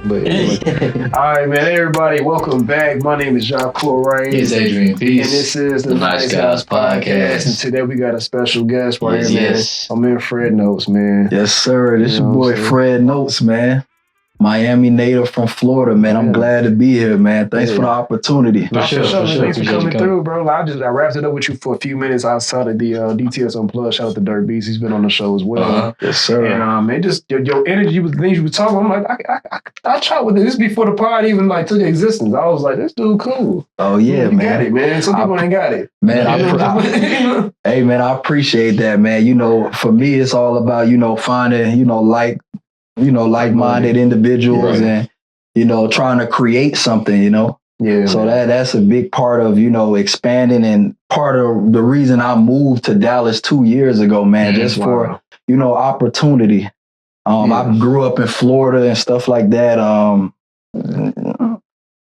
But anyway. All right, man. Everybody, welcome back. My name is Jacques Wright. It's Adrian Peace. And this is the Nice Guys Podcast. And today we got a special guest right here, man. I'm in Fred Notes, man. Yes, sir. This your boy Fred Notes, man. Miami native from Florida, man. I'm glad to be here, man. Thanks for the opportunity. For sure. Thanks for coming through, bro. I wrapped it up with you for a few minutes outside of the DTS Unplugged. Shout out to Dirt Beast. He's been on the show as well. Yes, sir. And man, just your energy with the things you were talking about. I'm like, I tried with this before the pod even like took existence. I was like, this dude cool. Oh yeah, man. Got it, man. Some people ain't got it. Man, hey man, I appreciate that, man. You know, for me it's all about, finding, like-minded individuals and, trying to create something, Yeah. So that's a big part of, expanding, and part of the reason I moved to Dallas 2 years ago, man, just for, opportunity. I grew up in Florida and stuff like that.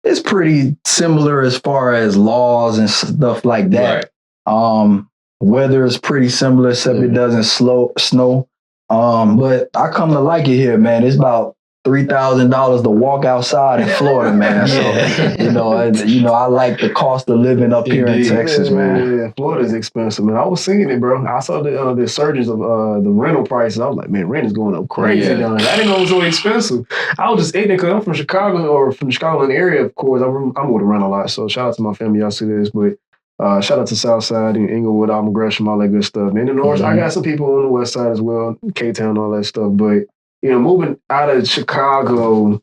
It's pretty similar as far as laws and stuff like that. Right. Weather is pretty similar, except it doesn't snow. But I come to like it here, man. It's about $3,000 to walk outside in Florida, man. So, I like the cost of living up here in Texas, man. Yeah, Florida's expensive, man. I was seeing it, bro. I saw the surges of the rental prices. I was like, man, rent is going up crazy down there. I didn't know it was so expensive. I was just ignorant because I'm from Chicago, or from the Chicagoland area, of course. I'm going to rent a lot, so shout out to my family. Y'all see this, but shout out to Southside and Inglewood, Alma Gresham, all that good stuff. And in the North, I got some people on the West Side as well, K-Town, all that stuff. But, moving out of Chicago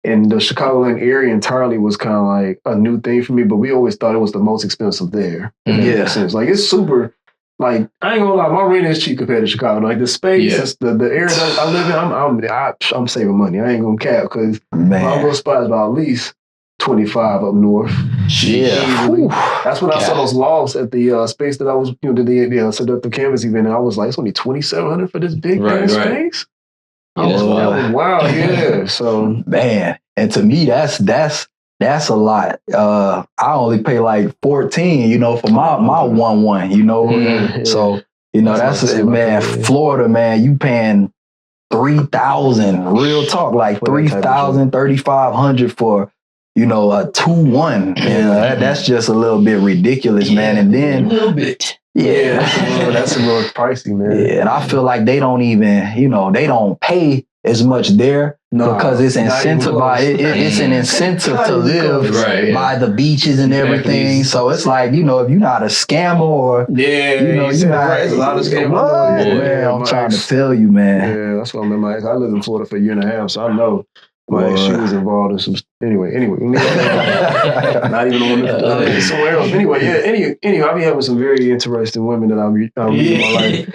and the Chicagoland area entirely was kind of like a new thing for me, but we always thought it was the most expensive there. In that sense. Like, it's super, like, I ain't gonna lie, my rent is cheap compared to Chicago. Like, the space, the area that I live in, I'm saving money. I ain't gonna cap, because my little spot is about at least 25 up north. Yeah. That's when I saw those logs at the space that I was, did the Seductive Canvas event, and I was like, it's only $2,700 for this big space? Yeah, that was wild, yeah. So, man, and to me, that's a lot. I only pay like 14, for my 1-1, So, that's it, man. Florida, man, you paying 3,000, real talk, like 3,000, 3,500 for, a 2-1. That's just a little bit ridiculous, man. And then a little bit. Yeah, that's a little pricey, man. Yeah, and I feel like they don't even, they don't pay as much there because it's incentivized. It's an incentive to live by the beaches and everything. So it's like, if you're not a scammer or you're not, there's a lot of scammers. Man, I'm trying to tell you, man. Yeah, that's what I mean. I lived in Florida for a year and a half, so I know. She was involved in some. Anyway. Not even on somewhere else. Anyway, Anyway, I be having some very interesting women that I meet in my life.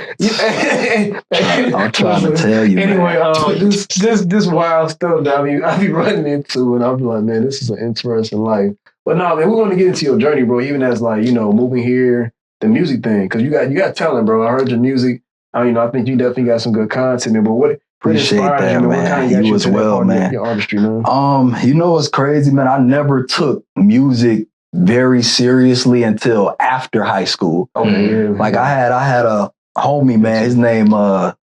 I'm trying to tell you. Anyway, this wild stuff that I be running into, and I'll be like, man, this is an interesting life. But no, man, we want to get into your journey, bro. Even as like, moving here, the music thing, because you got talent, bro. I heard your music. I think you definitely got some good content there. But what? Appreciate that, man. You as well, man. Your artistry, man. What's crazy, man? I never took music very seriously until after high school. Okay, like I had a homie, man. His name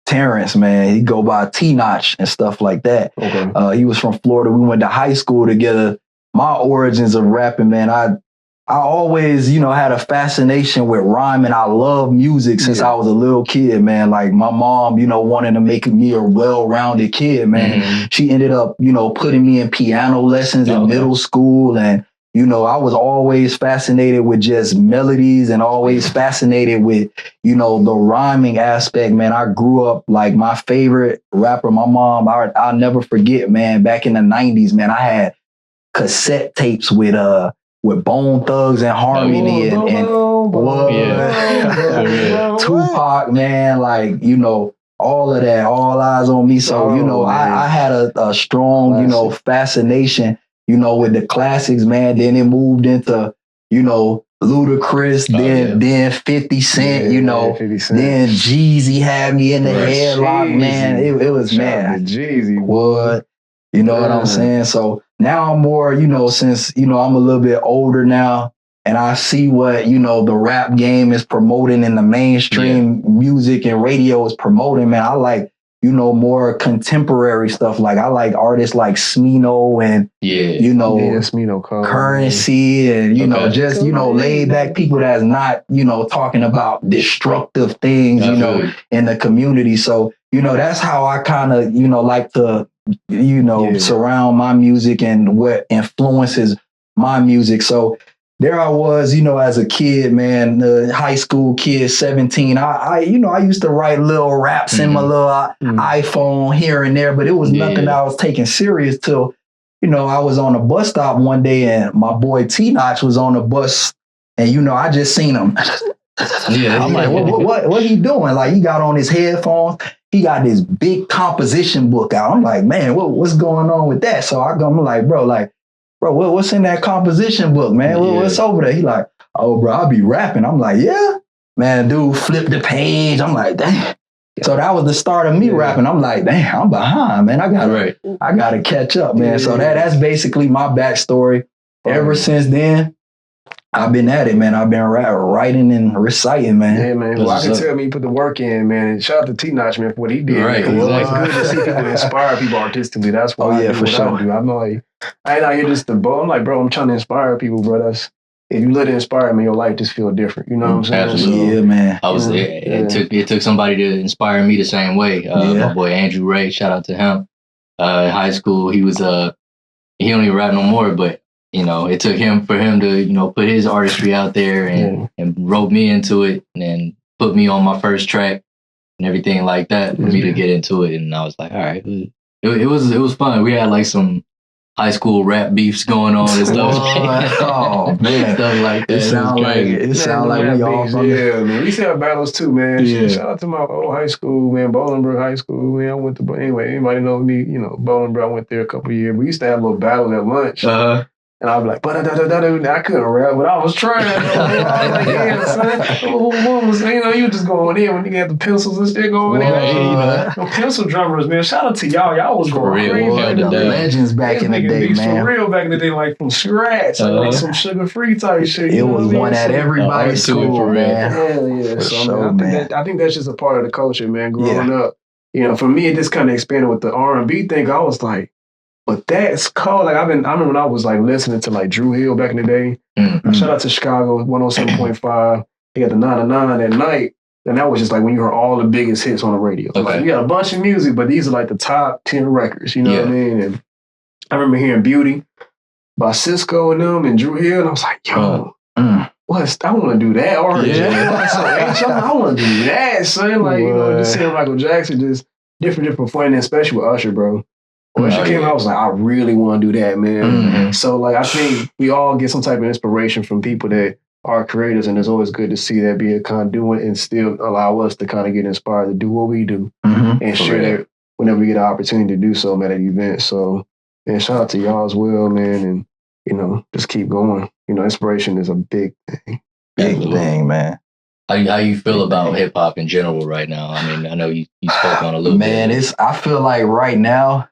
Terrence, man. He go by T-Notch and stuff like that. Okay. He was from Florida. We went to high school together. My origins of rapping, man. I always, had a fascination with rhyming. I love music since I was a little kid, man. Like my mom, wanted to make me a well-rounded kid, man. She ended up, putting me in piano lessons in middle school. And, I was always fascinated with just melodies and always fascinated with, the rhyming aspect, man. I grew up like my favorite rapper, my mom, I'll never forget, man, back in the 90s, man, I had cassette tapes with Bone Thugs and Harmony and Tupac, man, like, all of that, All Eyes on Me. So, I had a strong, fascination, with the classics, man. Then it moved into, Ludacris, then 50 Cent, 50 Cent. Then Jeezy had me in the headlock, man. It was, man. Jeezy. What? You know what I'm saying? So now I'm more, since, I'm a little bit older now and I see what, the rap game is promoting in the mainstream music and radio is promoting, man. I like, you know, more contemporary stuff. Like I like artists like Smino and, you know, Smino, Currency and, you know, just, you know, laid back people that's not, you know, talking about destructive things, you know, in the community. So, you know, that's how I kind of, you know, like to, you know, surround my music and what influences my music. So there I was, you know, as a kid, man, the high school kid, 17. I you know, I used to write little raps in my little iPhone here and there, but it was nothing that I was taking serious till, you know, I was on a bus stop one day and my boy T-Notch was on the bus and, you know, I just seen him. I'm like, what he doing? Like, he got on his headphones. He got this big composition book out. I'm like, man, what's going on with that? So I'm like, bro, what's in that composition book, man? What's over there? He like, oh, bro, I'll be rapping. I'm like, yeah. Man, dude, flip the page. I'm like, damn. So that was the start of me rapping. I'm like, damn, I'm behind, man. I gotta catch up, man. So that's basically my backstory. Ever since then, I've been at it, man. I've been writing and reciting, man. Yeah, man. Well, I can tell me you put the work in, man. And shout out to T-Notch, man, for what he did. Right. Well, it's good to see people inspire people artistically. That's why I do what I do. I'm like, I ain't out here just I'm like, bro, I'm trying to inspire people, bro. If you let it inspire me, your life just feel different. You know what I'm saying? Absolutely. Yeah, man. It took somebody to inspire me the same way. My boy Andrew Ray, shout out to him. In high school, he was he don't even rap no more, but you know, it took him for him to, you know, put his artistry out there and rope me into it and put me on my first track and everything like that for me to get into it. And I was like, all right, it was fun. We had like some high school rap beefs going on and stuff. Oh man, stuff like that. It sound like we all man. We used to have battles too, man. Shout out to my old high school, man, Bolingbrook High School. Man, I went to anybody know me, you know, Bolingbrook. I went there a couple of years. We used to have a little battle at lunch. And I'd be like, I couldn't rap, but I was trying. I was like, yeah, son. You know, you just going in when you got the pencils and shit going in. You know, pencil drummers, man. Shout out to y'all. Y'all was going crazy. The legends back in the day, man. For real back in the day, like from scratch, like some sugar-free type shit. It was one at everybody's school, man. Hell yeah. So I think that's just a part of the culture, man. Growing up, you know, for me, it just kind of expanded with the R&B thing. I was like, but that's cold. Like I remember when I was like listening to like Drew Hill back in the day. Shout out to Chicago 107.5. He got the 9 to 9 at night. And that was just like when you heard all the biggest hits on the radio. Like you got a bunch of music, but these are like the top 10 records, you know what I mean? And I remember hearing Beauty by Cisco and them and Drew Hill. And I was like, yo, I want to do that. Or I want to do that, son. Like, you know, just seeing Michael Jackson, just different fun, especially with Usher, bro. When Usher came out, I was like, I really want to do that, man. So, like, I think we all get some type of inspiration from people that are creators, and it's always good to see that be a conduit and still allow us to kind of get inspired to do what we do and share that whenever we get an opportunity to do so at an event. So, man, shout out to y'all as well, man, and, you know, just keep going. You know, inspiration is a big thing. Big thing, man. How you feel about hip hop in general right now? I mean, I know you spoke on a little bit. Man, I feel like right now,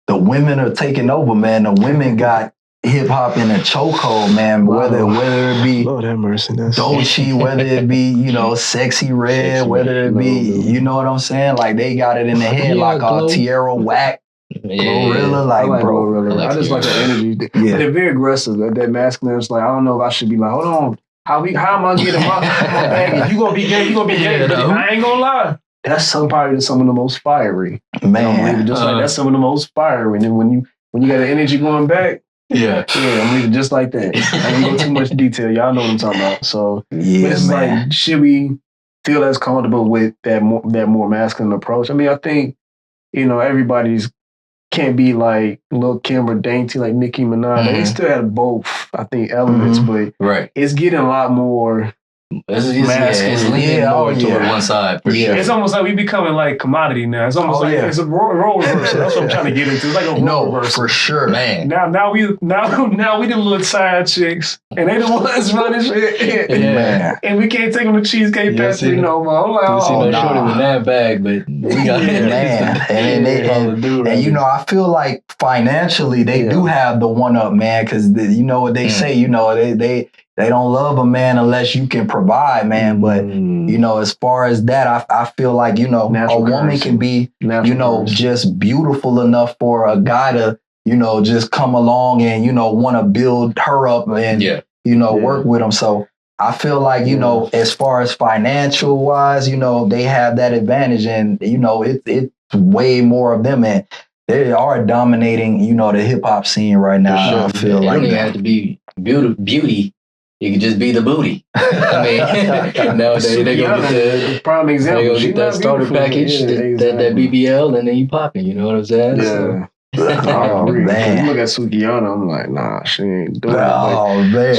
the women are taking over, man. The women got hip hop in a chokehold, man. Whether it be Lord have mercy, Dolce, whether it be, you know, Sexy Red, whether it be, you know what I'm saying? Like they got it in the head, like Tierra Whack, Glorilla, like bro. Glorilla. I just like the energy. They're very aggressive. That masculine. It's like I don't know if I should be like, hold on, how am I getting my bag? You gonna be gay? You gonna be gay? I ain't gonna lie. That's probably some of the most fiery. Man. Just like that's some of the most fiery. And then when you got the energy going back, I'm leaving just like that. I don't go too much detail. Y'all know what I'm talking about. So but it's like, should we feel as comfortable with that more masculine approach? I mean, I think, you know, everybody's can't be like Lil' Kim or Dainty like Nicki Minaj. They still have both, I think, elements, but it's getting a lot more. It's leaning more toward one side. For sure. It's almost like we becoming like commodity now. It's almost it's a role reversal. That's what I'm trying to get into. It's like a role reversal. For sure, man. Now we the little side chicks, and And they the ones running shit. Man. And we can't take them to Cheesecake Factory no more. I'm like, You see no nah. shorty with that bag, but we got Man. And you know, I feel like financially they do have the one up, man, because you know what they say, you know, they don't love a man unless you can provide, man. But you know, as far as that, I feel like, you know, Natural a woman currency. can be, Natural you know, currency. just beautiful enough for a guy to, you know, just come along and, you know, want to build her up and, you know, work with him. So I feel like, you know, as far as financial wise, you know, they have that advantage, and, you know, it's way more of them, and they are dominating, you know, the hip hop scene right now. Sure. I feel it like don't even have to be beauty. It could just be the booty. I mean, nowadays they gonna get the prime example. they gonna She get that not starter beautiful. package, Yeah, that exactly. BBL, and then you popping. You know what I'm saying? Yeah. Oh, I agree. man. You look at Sukiyana, I'm like, nah, she ain't doing it. oh man,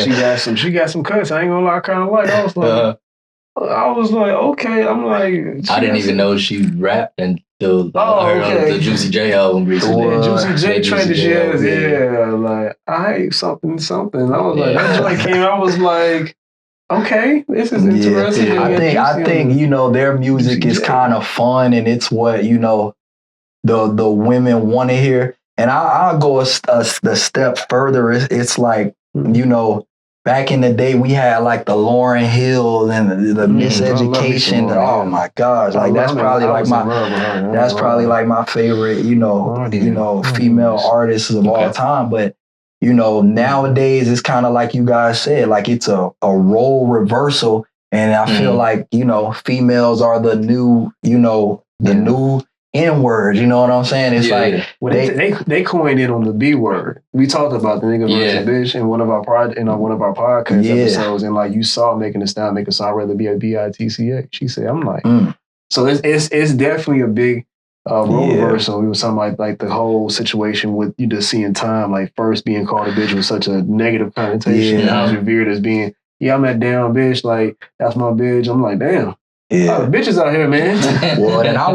She got some cuts. I ain't gonna lie, I kind of like. I was like, okay. I'm like, I didn't even know she rapped until I heard on the Juicy J album recently. Juicy J trended, yeah. like I hate something. I was like, that joint came. I was like, okay, this is interesting. Yeah. I think you know, their music is kind of fun, and it's what, you know, the women want to hear. And I'll go a step further. It's like, you know, back in the day, we had like the Lauryn Hill and the Miseducation. Oh my gosh, like that's probably like my favorite, you know, female artists of all time. But you know, nowadays it's kind of like you guys said, like it's a role reversal, and I feel like, you know, females are the new, you know, the new N-word, you know what I'm saying? It's like they coined it on the B word. We talked about the nigga versus bitch in one of our podcast episodes, and like you saw making it sound, make a song rather be a BITCH. She said, I'm like, so it's definitely a big role reversal. It was something like the whole situation with you just seeing time, like first being called a bitch with such a negative connotation. Now it's revered as being, I'm that damn bitch, like that's my bitch. I'm like, damn. Yeah, bitches out here, man. Well, and I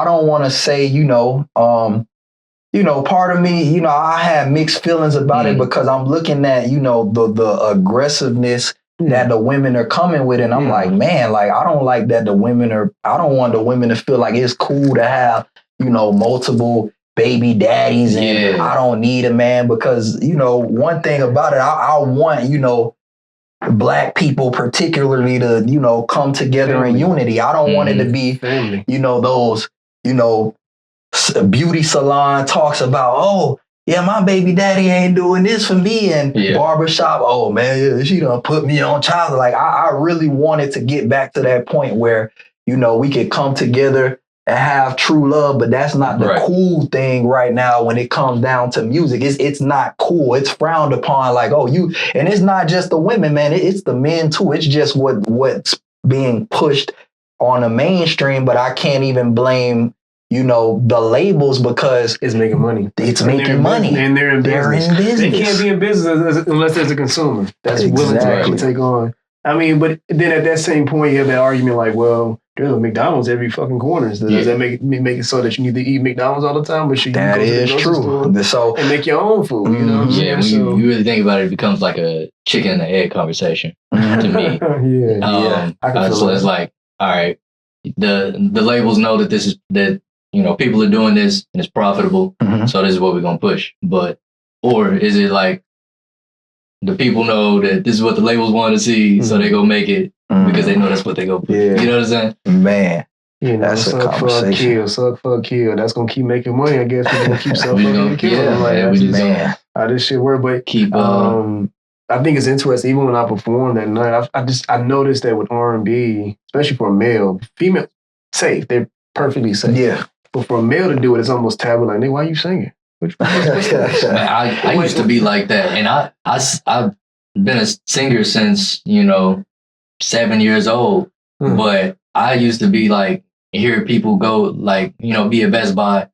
don't want to say, you know, part of me, you know, I had mixed feelings about it, because I'm looking at, you know, the aggressiveness that the women are coming with, and I'm like, man, like I don't like that I don't want the women to feel like it's cool to have, you know, multiple baby daddies, and I don't need a man, because, you know, one thing about it, I want, you know, Black people particularly to, you know, come together in unity. I don't want it to be, you know, those, you know, beauty salon talks about, oh, yeah, my baby daddy ain't doing this for me, and barbershop, oh man, she done put me on child. Like I really wanted to get back to that point where, you know, we could come together and have true love, but that's not the cool thing right now when it comes down to music. It's not cool. It's frowned upon, like, oh, and it's not just the women, man. It's the men too. It's just what's being pushed on the mainstream, but I can't even blame, you know, the labels, because it's making money. It's making money. And they're in business. They can't be in business unless there's a consumer that's willing to actually take on. I mean, but then at that same point, you have that argument like, well, there's a McDonald's every fucking corner. So does that make it so that you need to eat McDonald's all the time? But that is true. So, and make your own food, you know what I'm saying? When you really think about it, it becomes like a chicken and the egg conversation to me. So it's like, all right, the labels know that this is, that, you know, people are doing this and it's profitable. So this is what we're going to push. Or is it like, the people know that this is what the labels want to see, so they go make it because they know that's what they go push. You know what I'm saying? Man, you know, that's a conversation. Suck, fuck, kill. That's gonna keep making money. I guess we're gonna keep sucking, killing. Like, how this shit work? But keep. I think it's interesting. Even when I performed that night, I noticed that with R&B, especially for a male, female safe, they're perfectly safe. Yeah. But for a male to do it, it's almost taboo. Like, nigga, why are you singing? I used to be like that, and I've been a singer since, you know, 7 years old. But I used to be like, hear people go like, you know, be at Best Buy,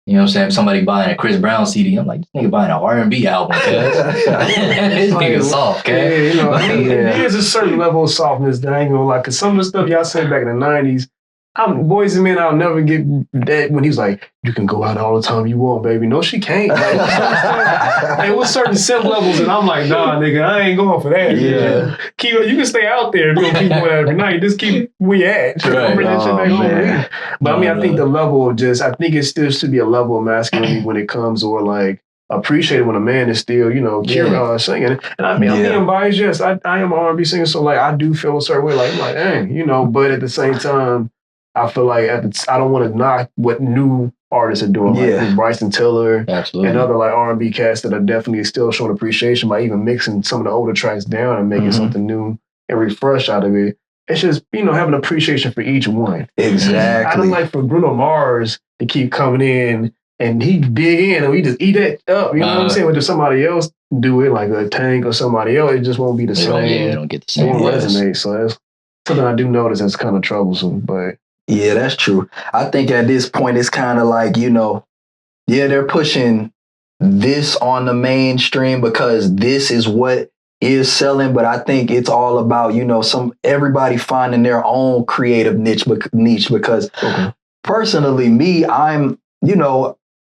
you know what I'm saying, somebody buying a Chris Brown CD. I'm like, this nigga buying an R&B album, cuz. This nigga soft, cuz. Yeah, you know, there's a certain level of softness that I ain't gonna lie. Cause some of the stuff y'all said back in the 90s, I'm Boys and Men. I'll never get that when he's like, you can go out all the time you want, baby. No, she can't. Like, it was certain simp levels, and I'm like, nah, nigga, I ain't going for that. Yeah. Keep, you can stay out there. Don't keep going every night. Just keep where you at. Right. Bring that shit back home. But I mean, I think the level of I think it still should be a level of masculinity when it comes, or like appreciate it when a man is still, singing. And I mean, I'm being biased. Yes, I am an R&B singer, so like I do feel a certain way. Like I'm like, dang, but at the same time, I feel like I don't want to knock what new artists are doing, like Bryson Tiller, absolutely, and other like R&B cats that are definitely still showing appreciation by even mixing some of the older tracks down and making something new and refresh out of it. It's just, having appreciation for each one. Exactly. I don't like for Bruno Mars to keep coming in and he dig in and we just eat that up. You know what I'm saying? But if somebody else do it, like a Tank or somebody else, it just won't be the same. It don't get the same. It won't resonate. So that's something I do notice that's kind of troublesome. But yeah, that's true. I think at this point, it's kind of like, they're pushing this on the mainstream because this is what is selling. But I think it's all about, everybody finding their own creative niche because personally, me, I'm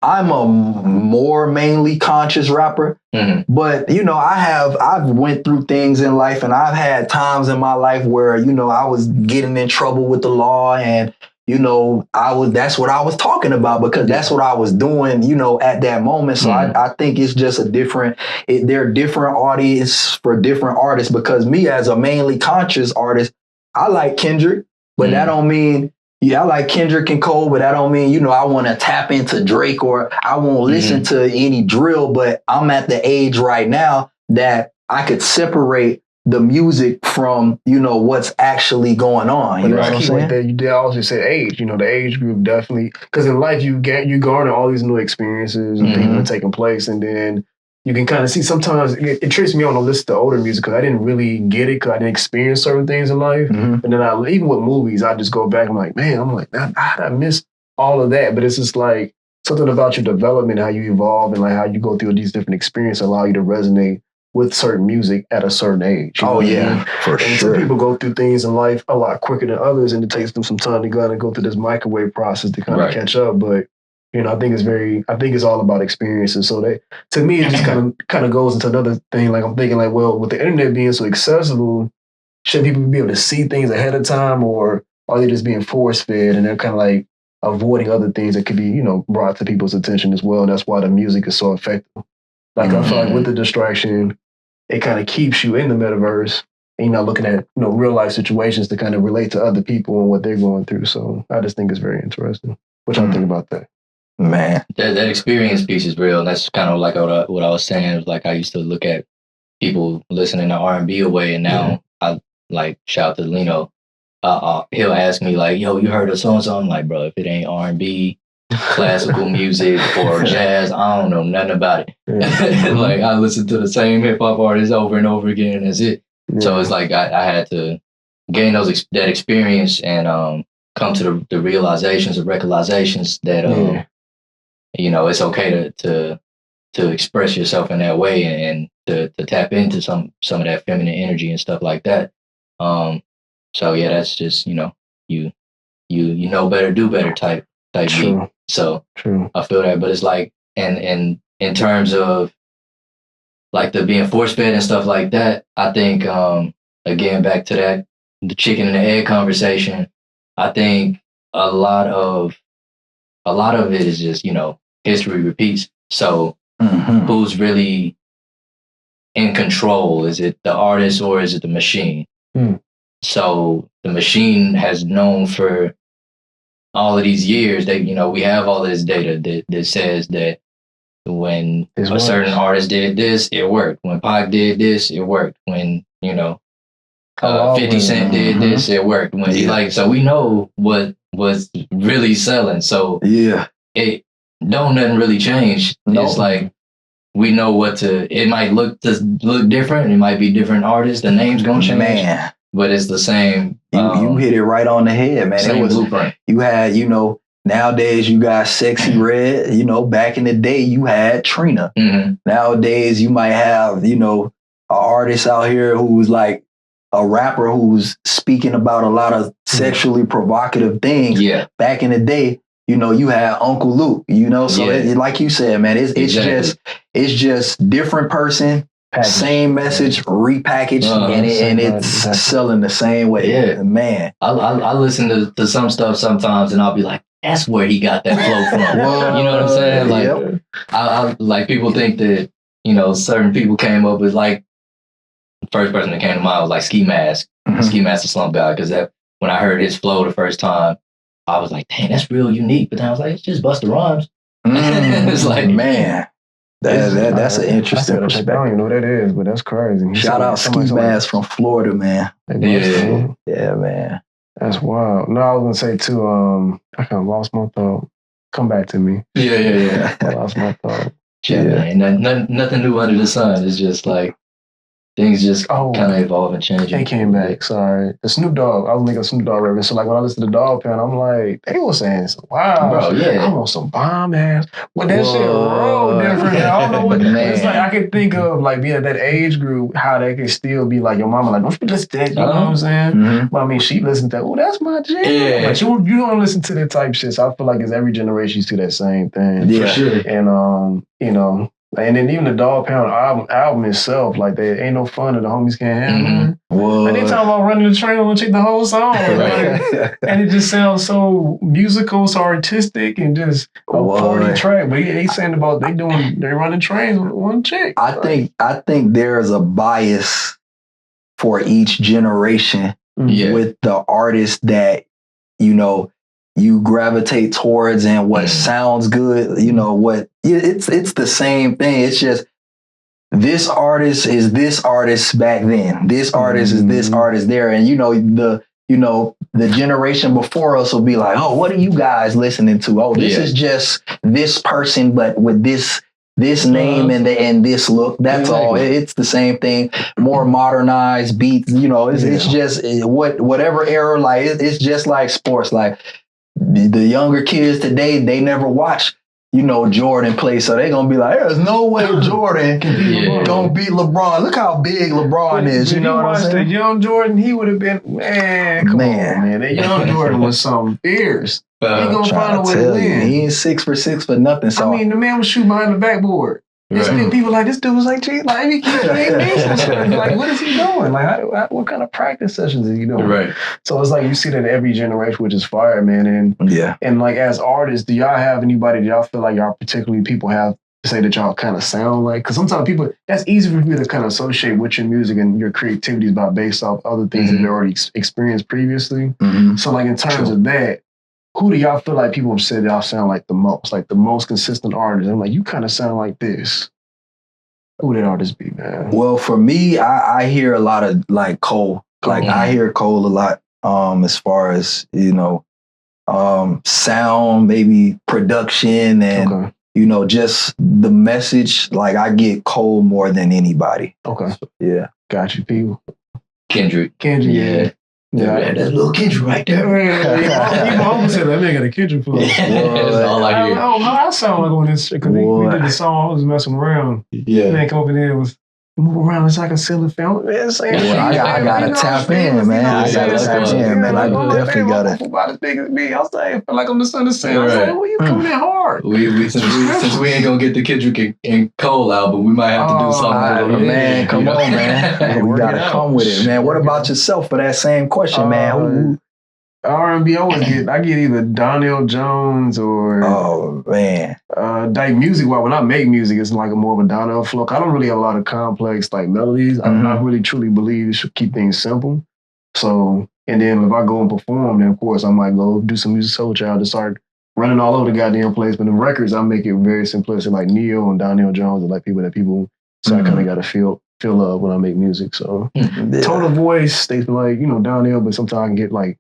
a more mainly conscious rapper, but I've went through things in life and I've had times in my life where, I was getting in trouble with the law and, that's what I was talking about because that's what I was doing, at that moment. So I think it's just they're different audience for different artists because me as a mainly conscious artist, I like Kendrick, but that don't mean I like Kendrick and Cole, but that don't mean, I want to tap into Drake or I won't listen to any drill, but I'm at the age right now that I could separate the music from, what's actually going on. You know what I'm saying? They always say age, the age group definitely, because in life you garner all these new experiences and things that are taking place. And then you can kind of see sometimes it tricks me on to listen to older music because I didn't really get it because I didn't experience certain things in life. And then even with movies, I just go back and I'm like, how did I miss all of that? But it's just like something about your development, how you evolve and like how you go through these different experiences allow you to resonate with certain music at a certain age. For sure. Some people go through things in life a lot quicker than others and it takes them some time to go through this microwave process to kind of catch up. But I think it's all about experiences. So to me, it just kind of goes into another thing. Like I'm thinking like, well, with the internet being so accessible, should people be able to see things ahead of time or are they just being force fed and they're kind of like avoiding other things that could be, brought to people's attention as well. And that's why the music is so effective. Like I feel like with the distraction, it kind of keeps you in the metaverse and you're not looking at, real life situations to kind of relate to other people and what they're going through. So I just think it's very interesting. What y'all think about that? Man, that experience piece is real. And that's kind of like what I was saying. It was like I used to look at people listening to R&B away, and now I like shout out to Lino. He'll ask me like, "Yo, you heard of so and so?" I'm like, "Bro, if it ain't R&B, classical music, or jazz, I don't know nothing about it." Like I listen to the same hip hop artists over and over again, and that's it. So it's like I had to gain that experience and come to the realizations or realizations that it's okay to express yourself in that way and to tap into some of that feminine energy and stuff like that. So yeah, that's just you know better, do better type True. beat. So True. I feel that, but it's like and in terms of like the being force fed and stuff like that, I think again back to the chicken and the egg conversation. I think a lot of it is just history repeats. So who's really in control? Is it the artist or is it the machine? So the machine has known for all of these years that we have all this data that says that when a certain artist did this, it worked. When Pac did this, it worked. When 50 Cent did this, it worked. When so we know what was really selling. So it don't nothing really change. No. It's like we know it might look different. It might be different artists. The name's gonna change. Man. But it's the same. You hit it right on the head, man. Same blueprint. You had, nowadays you got Sexy Red. Back in the day you had Trina. Nowadays you might have, an artist out here who's like a rapper who's speaking about a lot of sexually provocative things. Yeah. Back in the day, you know, you had Uncle Luke, you know, so like you said, man, it's just different person, same message, repackaged, and it's selling the same way. Yeah, man. I listen to some stuff sometimes, and I'll be like, that's where he got that flow from. You know what I'm saying? Like, I like people think that, you know, certain people came up with, like, the first person that came to mind was like Ski Mask, Ski Mask the Slump God, because that when I heard his flow the first time, I was like, dang, that's real unique. But then I was like, it's just Busta Rhymes. It's like, man, that's an interesting perspective. I don't even know what that is, but that's crazy. Shout out Ski Mask from Florida, man. Yeah, man. That's wild. No, I was gonna say too. I kind of lost my thought. Come back to me. Yeah. I lost my thought. Man. Nothing new under the sun. It's just like things just kind of evolve and change. They came back. Sorry, the Snoop Dogg. I was making a Snoop Dogg reference. So like when I listen to Dogg Pound, I'm like, they were saying, "Wow, bro, yeah, I'm on some bomb ass." But that shit real different. I don't know what. It's like I can think of like being at that age group, how they can still be like your mama, like, don't you listen to that? You know what I'm saying? But I mean, she listened to that. Oh, that's my jam. Yeah. But you don't listen to that type shit. So I feel like it's every generation you see that same thing. Yeah, for sure. And you know. And then even the Dogg Pound album itself, like, there ain't no fun that the homies can't have. And they talking about running the train, I'm gonna check the whole song. Like, and it just sounds so musical, so artistic, and just a 40 track. But they saying about they running trains with one chick. I think there's a bias for each generation with the artist that, you know, you gravitate towards and what sounds good, you know, what it's the same thing. It's just this artist is this artist back then. This artist is this artist there. And the generation before us will be like, oh, what are you guys listening to? Oh, this is just this person, but with this name and this look. That's all. It's the same thing. More modernized beats, you know, it's just whatever era, like it's just like sports. Like the younger kids today, they never watch, you know, Jordan play, so they gonna be like, there's no way Jordan gonna beat LeBron. Look how big LeBron is. You know what I'm saying? The young Jordan, he would have been, come on, man. That young Jordan was something fierce. He gonna find a way to win. He ain't 6 for 6 for nothing. So I mean, the man was shooting behind the backboard. Right. People like, this dude was like, gee, like, he ain't like, what is he doing? Like, what kind of practice sessions is he doing? Right. So it's like you see that in every generation, which is fire, man. And like as artists, do y'all have anybody that y'all feel like y'all particularly people have to say that y'all kind of sound like? Because sometimes people, that's easy for people to kind of associate with your music and your creativity based off other things that they already experienced previously. So like in terms of that, who do y'all feel like people have said y'all sound like the most consistent artist? I'm like, you kind of sound like this. Who would that artist be, man? Well, for me, I hear a lot of like Cole. Like I hear Cole a lot as far as, you know, sound, maybe production and, you know, just the message. Like I get Cole more than anybody. Okay. So, yeah. Got you, people. Kendrick. Yeah. Yeah, that's little Kendrick right there. People almost said that nigga got a Kendrick flow. That's all I hear. I sound like on this shit, because we did the song, I was messing around. Yeah. Man come over there and was move around, it's like a silly film. Man, I gotta tap in, man. I gotta tap in, man. I definitely gotta. About as big as me, I was like, I feel like I'm the son of Sam. I was like, well, you coming in hard. Since we ain't gonna get the Kendrick and Cole album, we might have to do something. Man, come on, man. We gotta come with it, man. What about yourself for that same question, man? R&B, I get either Donnell Jones or like music. Well, when I make music, it's like a more of a Donnell flow. I don't really have a lot of complex like melodies. I really truly believe you should keep things simple. So, and then if I go and perform, then of course I might go do some Musiq Soulchild to start running all over the goddamn place. But the records, I make it very simplistic, like Neo and Donnell Jones, are like people. So I kind of got to feel love when I make music. So tone of voice, they like, you know, Donnell, but sometimes I can get like.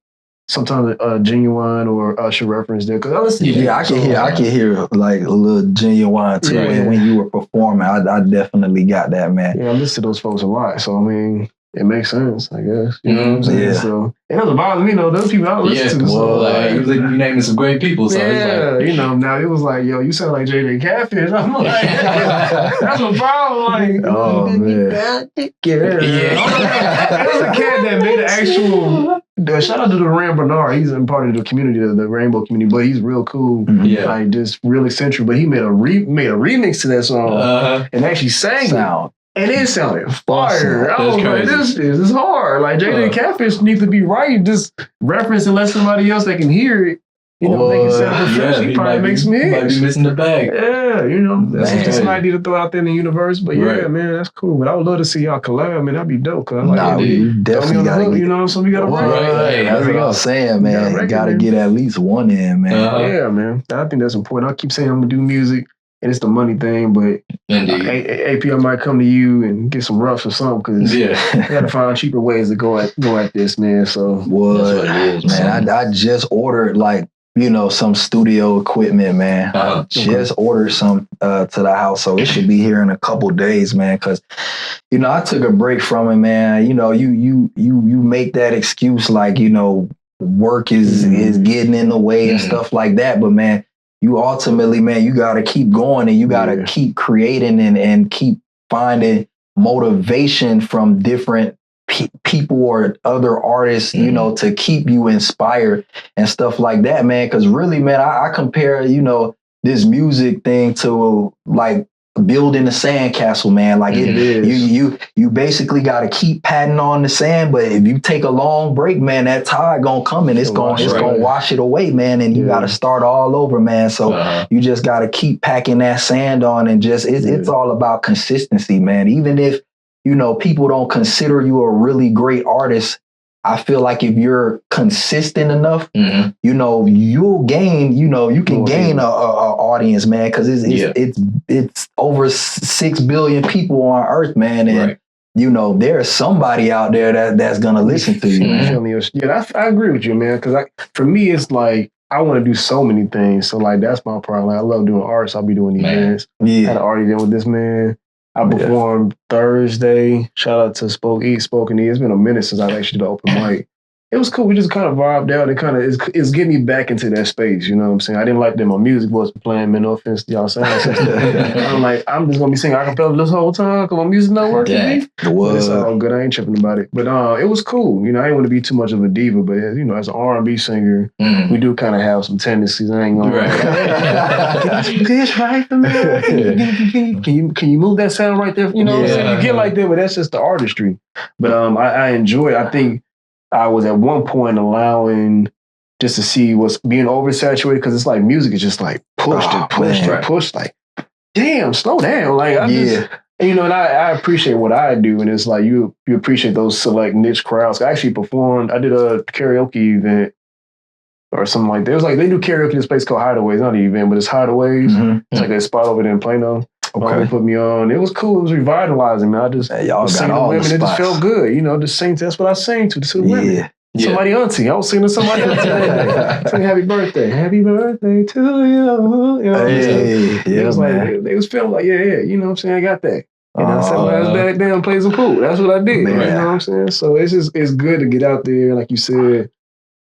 Sometimes Genuine or Usher reference there. Cause I listen to I can hear like a little Genuine too. When you were performing, I definitely got that, man. Yeah, I listen to those folks a lot. So I mean, it makes sense, I guess. You know what I'm saying? Yeah. So it doesn't bother me, though. Those people I listen to. So, like, you naming some great people. So yeah, it's like, you know, now it was like, yo, you sound like JJ Catfish. I'm like, that's a problem. Like, Oh, man. yeah. Yeah. There's a cat that made an actual. Shout out to the Ram Bernard. He's a part of the community, the rainbow community, but he's real cool. Yeah. Like just real eccentric. But he made a remix to that song and actually sang it. And it sounded fire. I was like, this is hard. Like JJ Catfish needs to be right. Just reference and let somebody else that can hear it. You know, make it sound professional. He probably makes some hits. Might be missing the bag. Yeah, you know, that's just an idea to throw out there in the universe. But yeah, man, that's cool. But I would love to see y'all collab, man. That'd be dope. Cause like, we definitely got to. You know, so we got to Right. That's what I'm saying, man. You got to get at least one in, man. Yeah, man. I think that's important. I keep saying I'm gonna do music, and it's the money thing. But AP, I might come to you and get some roughs or something because I got to find cheaper ways to go at this, man. So that's what it is, man. I just ordered some studio equipment, man. Just ordered some to the house, so it should be here in a couple days, man. Because I took a break from it, man. You make that excuse like work is getting in the way and stuff like that, but man, you ultimately, man, you got to keep going and you got to keep creating and keep finding motivation from different people or other artists, to keep you inspired and stuff like that, man. Because really, man, I compare, this music thing to like building a sandcastle, man. Like you basically got to keep patting on the sand, but if you take a long break, man, that tide gonna come and it's gonna wash it away, man. And you got to start all over, man. So you just got to keep packing that sand on and just it's all about consistency, man. Even if people don't consider you a really great artist, I feel like if you're consistent enough, you'll gain, you can gain a audience, man, because it's over 6 billion people on Earth, man, and there's somebody out there that's gonna listen to you, man. Yeah, I agree with you, man, because for me, it's like I want to do so many things, so like that's my problem. Like, I love doing arts. I'll be doing events. I had an art event with this man. I performed Thursday. Shout out to Spoken E. It's been a minute since I've actually did an open mic. It was cool. We just kind of vibed out. It kind of is getting me back into that space. You know what I'm saying? I didn't like that my music wasn't playing. Man, no offense to y'all saying. I'm like, I'm just gonna be singing acapella this whole time because my music not working. But it's all good. I ain't tripping about it. But it was cool. I didn't want to be too much of a diva, but as an R&B singer, we do kind of have some tendencies. I ain't gonna this right for me. Can you move that sound right there? You know what I'm saying? You get like that, but that's just the artistry. But I enjoy it. I think I was at one point allowing just to see what's being oversaturated because it's like music is just like pushed and pushed. Like, damn, slow down. Like, and I appreciate what I do, and it's like you appreciate those select niche crowds. I actually performed. I did a karaoke event or something like that. It was like they do karaoke in this place called Hideaways. Not an event, but it's Hideaways. It's like a spot over there in Plano. They put me on. It was cool. It was revitalizing, man. I just y'all was got singing all to women. the It just felt good. The sing. That's what I sang to the women. Somebody auntie. I was singing to somebody auntie. Saying happy birthday. Happy birthday to you. It was like, they was feeling like, you know what I'm saying? I got that. I sat my ass back down and played some pool. That's what I did. You know what I'm saying? So it's good to get out there, like you said,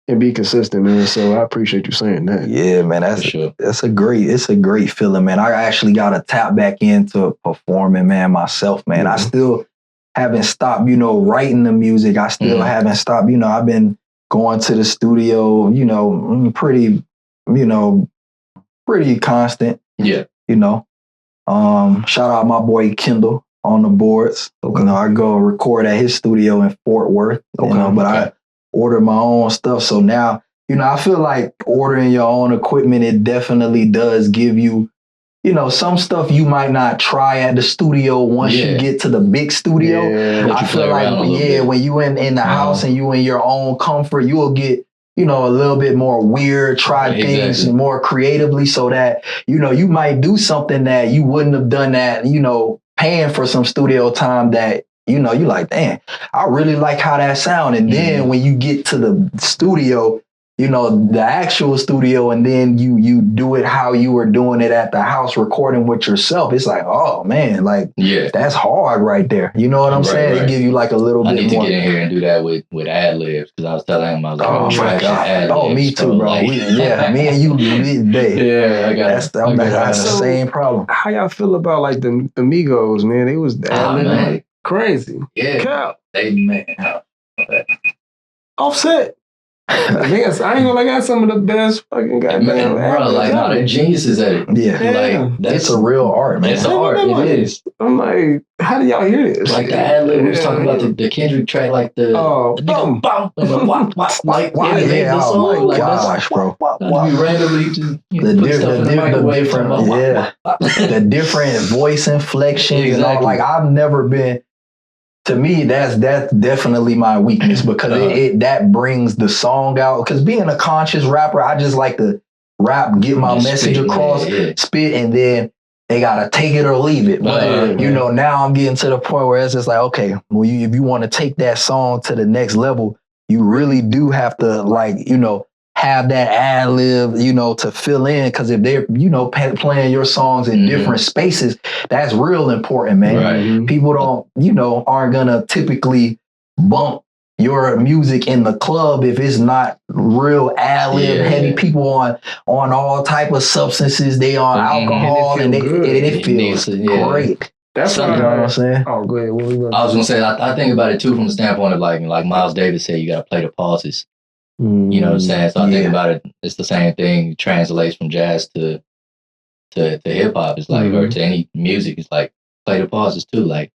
and be consistent, man. So I appreciate you saying that. Yeah, man, it's a great feeling, man. I actually got to tap back into performing, man, myself, man. I still haven't stopped, writing the music. I still haven't stopped. I've been going to the studio, pretty constant. Yeah. Shout out my boy Kendall on the boards. I go record at his studio in Fort Worth. I order my own stuff. So now, I feel like ordering your own equipment, it definitely does give you, some stuff you might not try at the studio once you get to the big studio. I feel like, when you in the house and you in your own comfort, you will get, a little bit more weird, try things more creatively so that, you might do something that you wouldn't have done that, paying for some studio time that, you like, damn, I really like how that sound. And then when you get to the studio, you know, the actual studio, and then you do it how you were doing it at the house recording with yourself. It's like, oh man, like that's hard right there. You know what I'm saying? Right. It give you like a little bit more. I need to get in here and do that with ad libs, because I was telling him I was like, oh my God. Oh, me too, bro. Like, me and you today. Yeah, I got that's the same problem. How y'all feel about like the Migos, man? They was ad like crazy. Yeah. Cap. Man. Offset. I ain't gonna lie, I got some of the best fucking guys. Man, bro, like, no, they're geniuses at it. Yeah. Like, that's a real art, man. It's art. It is. I'm like, how do y'all hear this? Like the ad lib was talking about the Kendrick track, like the bum, bum, and the wop, wop, like, yeah, the song, oh my like, gosh, bro. You randomly just put stuff in the microwave, the different voice inflections and all. Like, I've never been. To me, that's definitely my weakness, because it that brings the song out. Because being a conscious rapper, I just like to rap, get my message across, spit, and then they gotta take it or leave it. But you know, now I'm getting to the point where it's just like, okay, well, if you want to take that song to the next level, you really do have to, like, you know, have that ad lib, you know, to fill in. Because if they're, you know, playing your songs in different spaces, that's real important, man. Right. People don't, you know, aren't gonna typically bump your music in the club if it's not real ad lib heavy. People on all type of substances, they on alcohol, and it feels great. That's what I'm saying. Oh, go ahead. I was gonna say, I think about it too from the standpoint of like Miles Davis said, you gotta play the pauses. You know what I'm saying? So I think about it, it's the same thing, translates from jazz to hip hop. It's like, or to any music, it's like, play the pauses too. Like,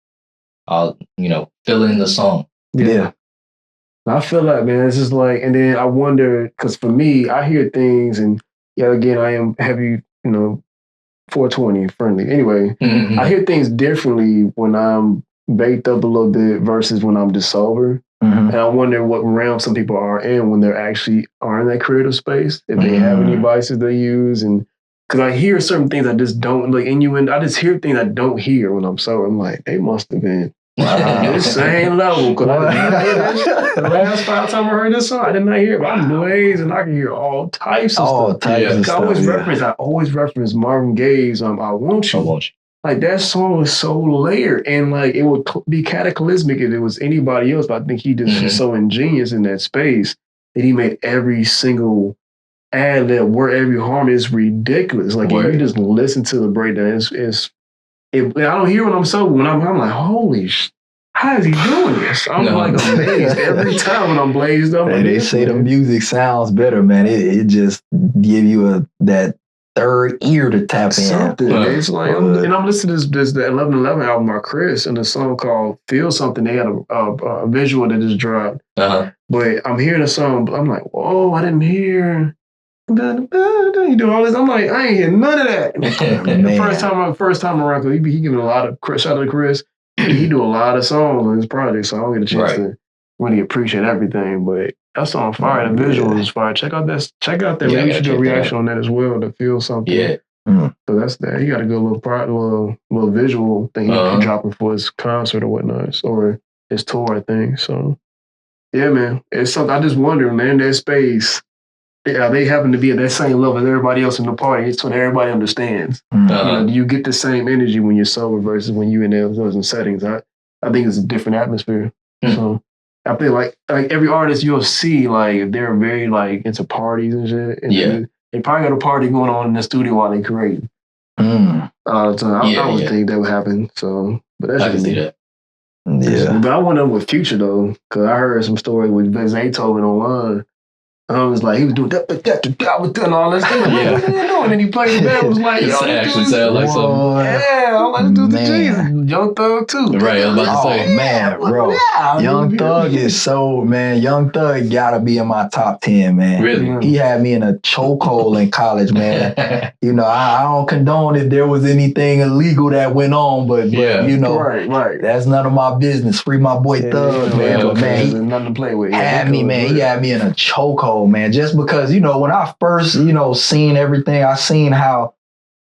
I'll, you know, fill in the song. Yeah. I feel that, man. It's just like, and then I wonder, because for me, I hear things, and again, I am heavy, you know, 420 friendly. Anyway, I hear things differently when I'm baked up a little bit versus when I'm just sober. And I wonder what realm some people are in when they're actually are in that creative space, if they have any vices they use. And because I hear certain things I just don't, like, I just hear things I don't hear when I'm sober. I'm like, they must have been the same level. Because the last 5 times I heard this song, I did not hear it, but I'm blazing, and I can hear all types of stuff. I always reference Marvin Gaye's I Want You. I Want You. Like, that song was so layered, and like, it would be cataclysmic if it was anybody else, but I think he just was so ingenious in that space that he made every single ad lib, where every harmony is ridiculous. Like, if you just listen to the breakdown, I don't hear when I'm sober. When I'm like, holy how is he doing this? I'm like amazed every time when I'm blazed up. They say the music sounds better, man. It just give you that third ear to tap in. It's like, I'm listening to this the 1111 album by Chris, and a song called Feel Something. They had a visual that just dropped. But I'm hearing a song, I'm like, whoa, I didn't hear. You do all this. I'm like, I ain't hear none of that. The first time around, because he giving a lot of shout out to Chris. He do a lot of songs on his project, so I don't get a chance to really appreciate everything. But that song fire, the visual is fire. Check out that. Maybe you should do a reaction on that as well to Feel Something. Yeah. So that's that. He got a good little visual thing he's dropping for his concert or whatnot, or his tour, I think. So yeah, man, it's something. I just wonder, man, that space. They happen to be at that same level as everybody else in the party. It's when everybody understands. You know, you get the same energy when you're sober versus when you're in those settings. I think it's a different atmosphere. So I think like every artist you'll see, like, they're very like into parties and shit. And they probably got a party going on in the studio while they create. I would think that would happen. So, but that's just me. Yeah. But I wonder with Future though, because I heard some story with Zay told me online. I was like, he was doing that, I was doing all this stuff. And then he played the band. I was like, yo, actually sound like something. Yeah, I'm like, dude, the Jesus. Young Thug too. Right, I was about to say. Man, bro. Young Thug is so, man, Young Thug gotta be in my top 10, man. Really? He had me in a chokehold in college, man. You know, I don't condone if there was anything illegal that went on, but you know, right. That's none of my business. Free my boy Thug, man. But man, he nothing to play with. He had me in a chokehold, man. Just because, you know, when I first, you know, seen everything, I seen how,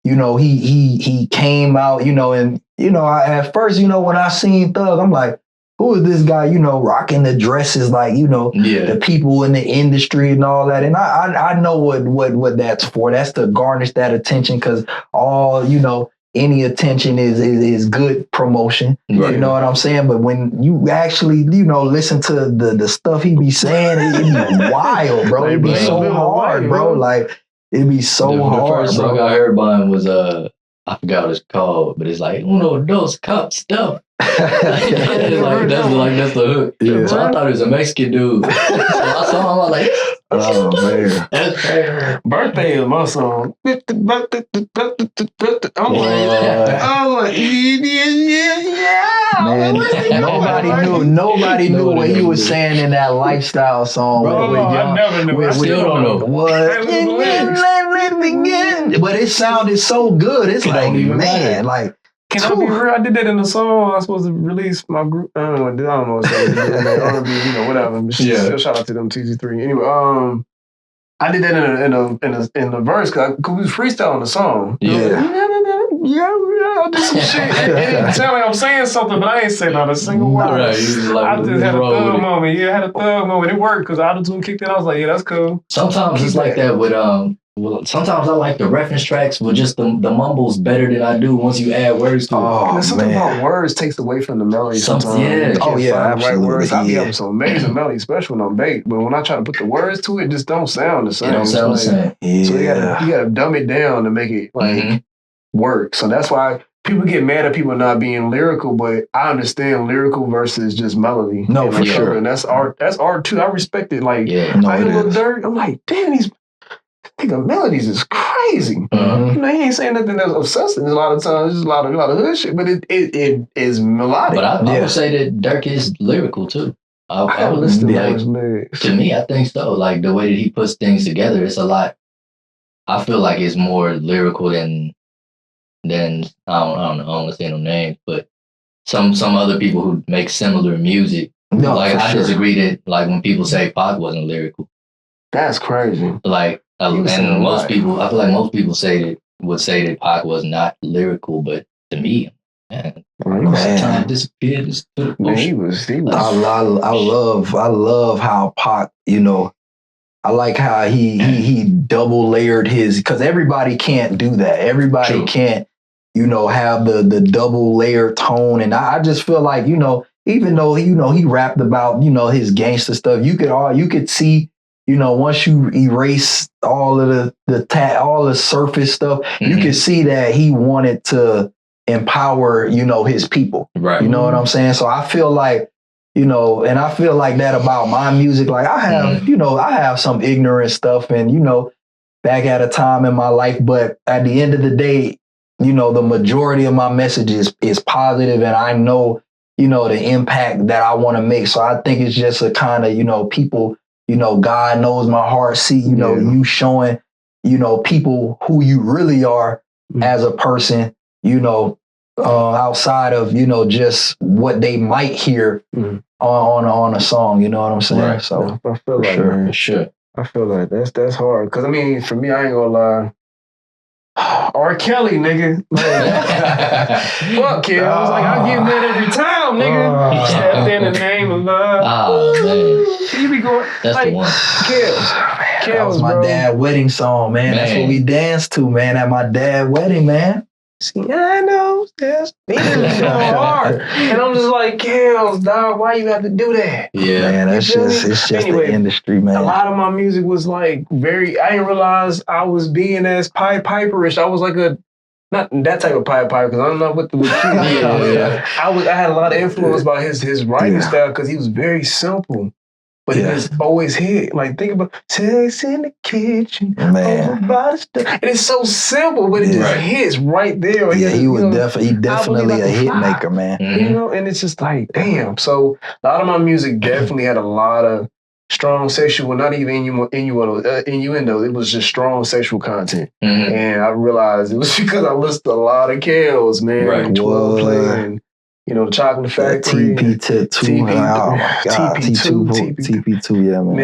you know, he came out, you know, and, you know, at first, you know, when I seen Thug, I'm like, who is this guy, rocking the dresses like, the people in the industry and all that. And I know what that's for. That's to garnish that attention because all, any attention is good promotion. Right. You know what I'm saying? But when you actually, listen to the stuff he be saying, it be wild, bro. It be so hard, bro. Like, it be so hard, The first bro. song I heard by him was, I forgot what it's called, but it's like, uno, dos, cup, stuff. That's the hook. Yeah. So I thought it was a Mexican dude. So I saw him, I was like, Oh, man. that's fair. Birthday is my song. I'm like, Man, nobody knew what he was saying in that lifestyle song. Bro, I never knew. I still don't know. What? But it sounded so good. It's like, even man, like, Can I be real? I did that in the song. I was supposed to release my group. I don't know what's R&B, whatever. But still shout out to them TZ3. Anyway, I did that in the verse because we was freestyling the song. I did some shit. It sounded like I'm saying something, but I ain't saying not a single word. Right, I just had a thug moment. Yeah, I had a thug moment. It worked because auto-tune kicked in. I was like, yeah, that's cool. Sometimes it's like that with sometimes I like the reference tracks with just the mumbles better than I do once you add words to it. Oh, Something man. about words takes away from the melody sometimes. Yeah. You can't Oh, yeah, find the right absolutely, words. I be yeah. having some amazing melody, especially when I'm baked. But when I try to put the words to it, it just don't sound the same. It don't sound the same. Yeah. So you gotta dumb it down to make it work. So that's why people get mad at people not being lyrical, but I understand lyrical versus just melody. No, And for sure. And that's art. That's art too. I respect it. Like No, I hear it Lil is. Durk, I'm like, damn, these nigga melodies is crazy. Mhm. He ain't saying nothing that's obsessive. A lot of times, there's a lot of hood shit, but it is melodic. But I would say that Dirk is lyrical too. I I haven't would listened to yeah. those lyrics. To me, I think so. Like the way that he puts things together, it's a lot. I feel like it's more lyrical than I don't want to say no names, but some other people who make similar music. No, Like for I sure. disagree that like when people say Pac wasn't lyrical. That's crazy. Like He was saying and a most lot. people, I feel like most people would say that Pac was not lyrical, but to me, man, Man. time disappeared. Just to the Man, ocean. he was. I love how Pac, I like how he double layered his, because everybody can't do that. Everybody True. can't, have the double layered tone. And I just feel like, even though, he rapped about, his gangster stuff, you could see, once you erase all of all the surface stuff, you Mhm. could see that he wanted to empower, his people. Right. You know what I'm saying? So I feel like, and I feel like that about my music. Like I have, I have some ignorant stuff and, back at a time in my life, but at the end of the day, the majority of my messages is positive and I know, the impact that I want to make. So I think it's just a kind of, people, God knows my heart. See, you showing, people who you really are as a person, outside of, just what they might hear on a song, you know what I'm saying? Right. So I feel like, sure. man, For sure. I feel like that's hard. Cause I mean, for me, I ain't gonna lie. R. Kelly, nigga. Fuck yeah. I was like, I get mad every time, nigga. He stepped in the name of love. Oh man, You be going that's like the one. that was my dad's wedding song, man. That's what we danced to, man, at my dad's wedding, man. See, I know that's so hard. And I'm just like, Kels, dog, why you have to do that? Yeah. Man, that's You feel just me? it's just Anyway, the industry, man. A lot of my music was like I didn't realize I was being as Pied Piperish. I was like not that type of Pied Piper, because I'm not with you. Yeah. I had a lot of influence by his writing style because he was very simple. But it just always hit. Like, think about sex in the kitchen, Man. over by the stuff. And it's so simple, but it just hits right there. Yeah, he was definitely a hit fly. maker, man. And it's just like, damn. So a lot of my music definitely had a lot of strong sexual, not even innuendo. It was just strong sexual content. Mhm. And I realized it was because I listened to a lot of Kels, man. Right. And 12 Play and, the Chocolate Factory. TP2, oh my God, TP2, yeah, man.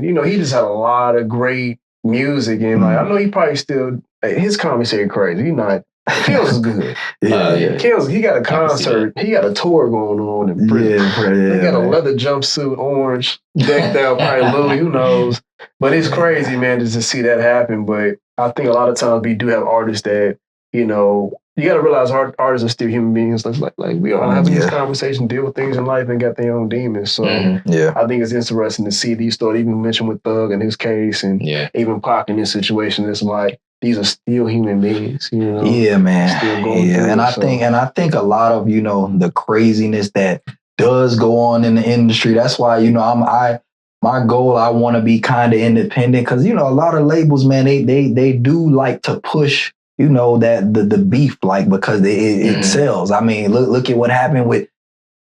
Man, he just had a lot of great music. And like, I know he probably still, his commentary crazy. He's not Kills is good. Yeah. Kills, he got a concert. He got a tour going on in prison. He got a leather jumpsuit, orange, decked out, probably Louis, who knows. But it's crazy, man, just to see that happen. But I think a lot of times we do have artists that, you know, you got to realize artists are still human beings. Like we all having this conversation, deal with things in life and got their own demons. So I think it's interesting to see these stories, even mentioned with Thug in his case and even Pac in this situation. It's like, these are still human beings, you know. Yeah, man. And I think a lot of, you know, the craziness that does go on in the industry. That's why, you know, my goal, I want to be kind of independent because, you know, a lot of labels, man, they do like to push, you know, that the beef, like, because it sells. I mean, look at what happened with,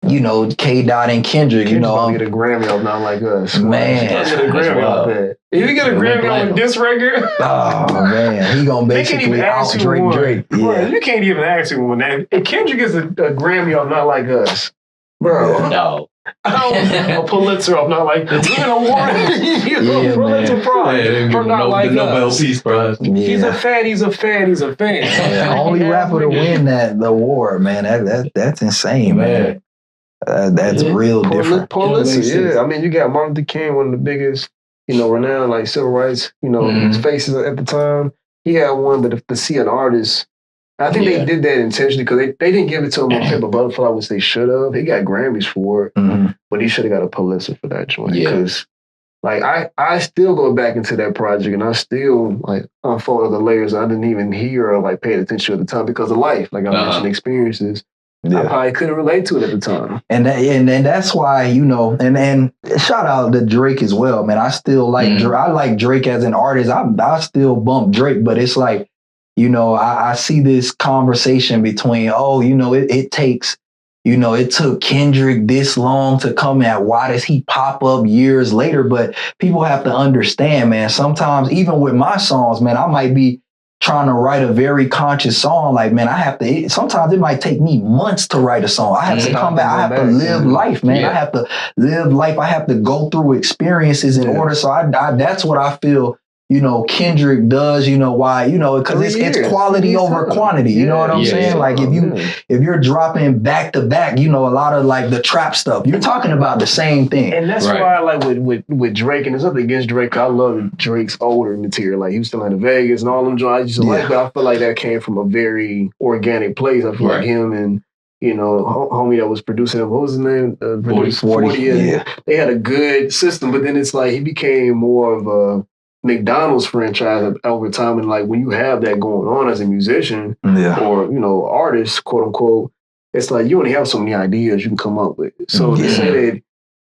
you know, K. Dot and Kendrick. You know, get a Grammy off Not Like Us. Man, get a Grammy off that. If you get a Grammy on this record, oh man, he gonna basically out Drake. Yeah, you can't even ask him when that. If Kendrick gets a Grammy off Not Like Us, bro. No. A Pulitzer off Not Like Us. An award, Pulitzer Prize for Not Like Us. Nobel Peace Prize. He's a fan. He's a fan. He's a fan. Yeah, only rapper to win the award, man. That's insane, man. That's real different. Pulitzer, yeah. I mean, you got Martin Luther King, one of the biggest, you know, renowned like civil rights, you know, faces at the time. He had one, but to see an artist, I think they did that intentionally because they didn't give it to him on Paper Butterfly, which they should have. He got Grammys for it, but he should have got a Pulitzer for that joint. Because, like, I still go back into that project and I still like unfold the layers I didn't even hear or like paid attention at the time because of life, like I mentioned, experiences. I probably couldn't relate to it at the time. And that's why, you know, and shout out to Drake as well, man. I still like Drake. I like Drake as an artist. I still bump Drake, but it's like, you know, I see this conversation between, you know, it takes, you know, it took Kendrick this long to come at. Why does he pop up years later? But people have to understand, man, sometimes even with my songs, man, I might be trying to write a very conscious song, like, man, sometimes it might take me months to write a song. I have to come back. I have to live life, man. I have to live life. I have to go through experiences in order. So that's what I feel, you know, Kendrick does, you know, why, you know, because it's quality over quantity. You know what I'm saying? Like if you're dropping back to back, you know, a lot of like the trap stuff, you're talking about the same thing. And that's why I like with Drake, and there's nothing against Drake. I love Drake's older material. Like he was still in Vegas and all them joints I used to like, but I feel like that came from a very organic place. I feel like him and, you know, homie that was producing him, what was his name? 40. They had a good system, but then it's like he became more of a McDonald's franchise over time. And like when you have that going on as a musician or, you know, artist, quote unquote, it's like you only have so many ideas you can come up with. So to say that,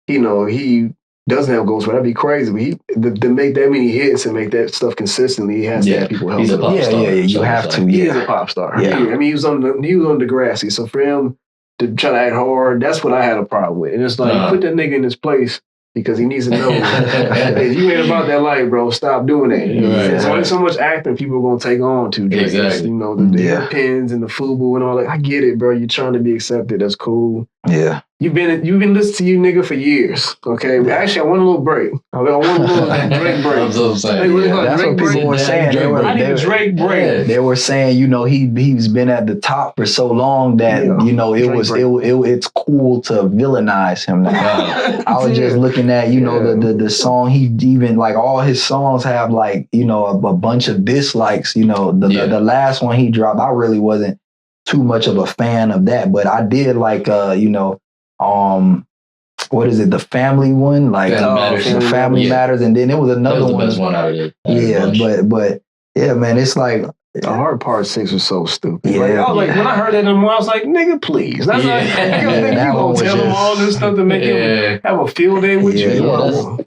you know, he doesn't have goals, that'd be crazy. But to make that many hits and make that stuff consistently, he has to have people help. He's a pop star. You have to. He is a pop star. Yeah. I mean, he was on Degrassi. So for him to try to act hard, that's what I had a problem with. And it's like, put that nigga in his place. Because he needs to know if you ain't about that life, bro, stop doing that. You know? There's only so much acting people are gonna take on to. Exactly. You know, the hairpins and the FUBU and all that. I get it, bro. You're trying to be accepted. That's cool. Yeah. You've been listening to you nigga for years. Okay. But actually, I want a little break. I want a little Drake break. That's what people were saying. I need a Drake break. They were saying, you know, he's been at the top for so long that you know it's cool to villainize him now. I was just looking at, you know, the song. He even like all his songs have like, you know, a bunch of dislikes. You know, the last one he dropped, I really wasn't too much of a fan of that, but I did like you know. What is it? The family one, like the family matters, and then it was another one. That was the best one out of it. But yeah, man, it's like the hard part 6 was so stupid. Yeah, like, I was like, when I heard that anymore, I was like, nigga, please. That's not you gonna tell him all this stuff to make him have a field day with you.